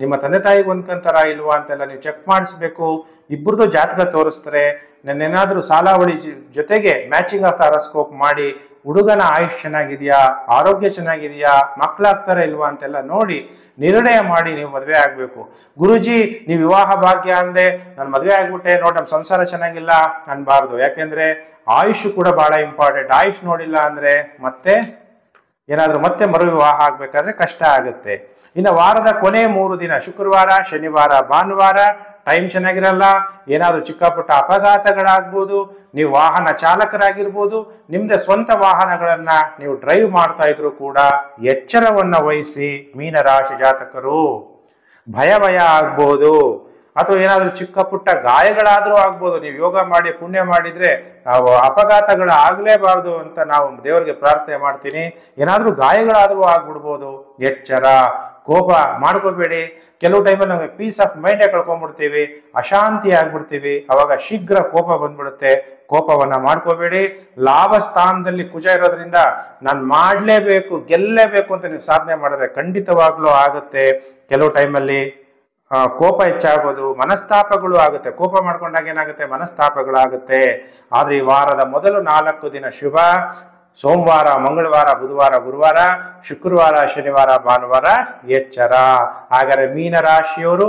Speaker 1: ನಿಮ್ಮ ತಂದೆ ತಾಯಿಗೆ ಒಂದ್ಕಂತರ ಇಲ್ವಾ ಅಂತೆಲ್ಲ ನೀವು ಚೆಕ್ ಮಾಡಿಸ್ಬೇಕು. ಇಬ್ಬರದು ಜಾತಕ ತೋರಿಸ್ತಾರೆ. ನನ್ನೇನಾದ್ರೂ ಸಾಲಾವಳಿ ಜೊತೆಗೆ ಮ್ಯಾಚಿಂಗ್ ಆಫ್ ದ ಹರಸ್ಕೋಪ್ ಮಾಡಿ, ಹುಡುಗನ ಆಯುಷ್ ಚೆನ್ನಾಗಿದೆಯಾ, ಆರೋಗ್ಯ ಚೆನ್ನಾಗಿದೆಯಾ, ಮಕ್ಕಳಾಗ್ತಾರ ಇಲ್ವಾ ಅಂತೆಲ್ಲ ನೋಡಿ ನಿರ್ಣಯ ಮಾಡಿ ನೀವು ಮದುವೆ ಆಗ್ಬೇಕು. ಗುರುಜಿ ನೀವು ವಿವಾಹ ಭಾಗ್ಯ ಅಂದೆ, ನಾನು ಮದುವೆ ಆಗ್ಬಿಟ್ಟೆ ನೋಡಿ ನಮ್ಮ ಸಂಸಾರ ಚೆನ್ನಾಗಿಲ್ಲ ಅನ್ಬಾರ್ದು. ಯಾಕೆಂದ್ರೆ ಆಯುಷ್ ಕೂಡ ಬಹಳ ಇಂಪಾರ್ಟೆಂಟ್. ಆಯುಷ್ ನೋಡಿಲ್ಲ ಅಂದ್ರೆ ಮತ್ತೆ ಮತ್ತೆ ಮರು ವಿವಾಹ ಆಗ್ಬೇಕಾದ್ರೆ ಕಷ್ಟ ಆಗುತ್ತೆ. ಇನ್ನು ವಾರದ ಕೊನೆ 3 ದಿನ ಶುಕ್ರವಾರ, ಶನಿವಾರ, ಭಾನುವಾರ ಟೈಮ್ ಚೆನ್ನಾಗಿರಲ್ಲ. ಏನಾದ್ರೂ ಚಿಕ್ಕ ಪುಟ್ಟ ಅಪಘಾತಗಳಾಗ್ಬೋದು, ನೀವು ವಾಹನ ಚಾಲಕರಾಗಿರ್ಬೋದು, ನಿಮ್ದೇ ಸ್ವಂತ ವಾಹನಗಳನ್ನ ನೀವು ಡ್ರೈವ್ ಮಾಡ್ತಾ ಇದ್ರು ಕೂಡ ಎಚ್ಚರವನ್ನ ವಹಿಸಿ ಮೀನರಾಶಿ ಜಾತಕರು. ಭಯ ಆಗ್ಬೋದು, ಅಥವಾ ಏನಾದ್ರೂ ಚಿಕ್ಕ ಪುಟ್ಟ ಗಾಯಗಳಾದ್ರೂ ಆಗ್ಬೋದು. ನೀವು ಯೋಗ ಮಾಡಿ ಪುಣ್ಯ ಮಾಡಿದ್ರೆ ಅಪಘಾತಗಳು ಆಗ್ಲೇಬಾರ್ದು ಅಂತ ನಾವು ದೇವರಿಗೆ ಪ್ರಾರ್ಥನೆ ಮಾಡ್ತೀನಿ. ಏನಾದ್ರೂ ಗಾಯಗಳಾದ್ರೂ ಆಗ್ಬಿಡ್ಬೋದು. ಎಚ್ಚರ. ಕೋಪ ಮಾಡ್ಕೋಬೇಡಿ. ಕೆಲವು ಟೈಮಲ್ಲಿ ನಾವು ಪೀಸ್ ಆಫ್ ಮೈಂಡೇ ಕಳ್ಕೊಂಡ್ಬಿಡ್ತೀವಿ, ಅಶಾಂತಿ ಆಗ್ಬಿಡ್ತೀವಿ. ಅವಾಗ ಶೀಘ್ರ ಕೋಪ ಬಂದ್ಬಿಡುತ್ತೆ. ಕೋಪವನ್ನ ಮಾಡ್ಕೋಬೇಡಿ. ಲಾಭ ಸ್ಥಾನದಲ್ಲಿ ಕುಜ ಇರೋದ್ರಿಂದ ನಾನು ಮಾಡ್ಲೇಬೇಕು, ಗೆಲ್ಲೇಬೇಕು ಅಂತ ನೀವು ಸಾಧನೆ ಮಾಡಿದ್ರೆ ಖಂಡಿತವಾಗ್ಲೂ ಆಗುತ್ತೆ. ಕೆಲವು ಟೈಮಲ್ಲಿ ಕೋಪ ಹೆಚ್ಚಾಗೋದು, ಮನಸ್ತಾಪಗಳು ಆಗುತ್ತೆ. ಕೋಪ ಮಾಡ್ಕೊಂಡಾಗ ಏನಾಗುತ್ತೆ, ಮನಸ್ತಾಪಗಳಾಗುತ್ತೆ. ಆದ್ರೆ ಈ ವಾರದ ಮೊದಲು 4 ದಿನ ಶುಭ. ಸೋಮವಾರ, ಮಂಗಳವಾರ, ಬುಧವಾರ, ಗುರುವಾರ, ಶುಕ್ರವಾರ, ಶನಿವಾರ, ಭಾನುವಾರ ಎಚ್ಚರ. ಹಾಗಾದರೆ ಮೀನರಾಶಿಯವರು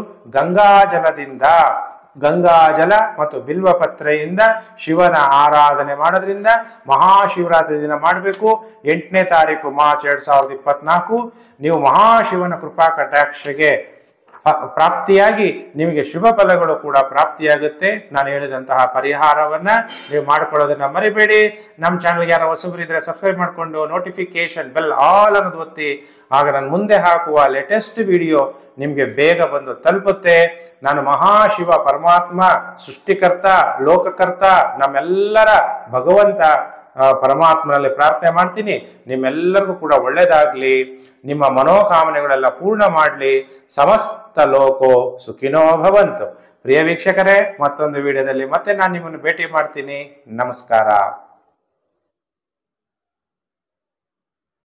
Speaker 1: ಗಂಗಾಜಲ ಮತ್ತು ಬಿಲ್ವಪತ್ರೆಯಿಂದ ಶಿವನ ಆರಾಧನೆ ಮಾಡೋದ್ರಿಂದ ಮಹಾಶಿವರಾತ್ರಿ ದಿನ ಮಾಡಬೇಕು. 8ನೇ ತಾರೀಕು ಮಾರ್ಚ್ 2024 ನೀವು ಮಹಾಶಿವನ ಕೃಪಾ ಕಟಾಕ್ಷಗೆ ಪ್ರಾಪ್ತಿಯಾಗಿ ನಿಮಗೆ ಶುಭ ಫಲಗಳು ಕೂಡ ಪ್ರಾಪ್ತಿಯಾಗುತ್ತೆ. ನಾನು ಹೇಳಿದಂತಹ ಪರಿಹಾರವನ್ನ ನೀವು ಮಾಡ್ಕೊಳ್ಳೋದನ್ನ ಮರಿಬೇಡಿ. ನಮ್ಮ ಚಾನಲ್ಗೆ ಯಾರು ಹೊಸಬರು ಇದ್ರೆ ಸಬ್ಸ್ಕ್ರೈಬ್ ಮಾಡಿಕೊಂಡು ನೋಟಿಫಿಕೇಶನ್ ಬೆಲ್ ಆಲ್ ಅನ್ನೋದು ಒತ್ತಿ. ಆಗ ನಾನು ಮುಂದೆ ಹಾಕುವ ಲೇಟೆಸ್ಟ್ ವಿಡಿಯೋ ನಿಮಗೆ ಬೇಗ ಬಂದು ತಲುಪುತ್ತೆ. ನಾನು ಮಹಾಶಿವ ಪರಮಾತ್ಮ, ಸೃಷ್ಟಿಕರ್ತ, ಲೋಕಕರ್ತ, ನಮ್ಮೆಲ್ಲರ ಭಗವಂತ ಪರಮಾತ್ಮನಲ್ಲಿ ಪ್ರಾರ್ಥನೆ ಮಾಡ್ತೀನಿ, ನಿಮ್ಮೆಲ್ಲರಿಗೂ ಕೂಡ ಒಳ್ಳೇದಾಗ್ಲಿ, ನಿಮ್ಮ ಮನೋಕಾಮನೆಗಳೆಲ್ಲ ಪೂರ್ಣ ಮಾಡಲಿ. ಸಮಸ್ತ ಲೋಕೋ ಸುಖಿನೋ ಭವಂತು. ಪ್ರಿಯ ವೀಕ್ಷಕರೇ, ಮತ್ತೊಂದು ವಿಡಿಯೋದಲ್ಲಿ ಮತ್ತೆ ನಾನು ನಿಮ್ಮನ್ನು ಭೇಟಿ ಮಾಡ್ತೀನಿ. ನಮಸ್ಕಾರ.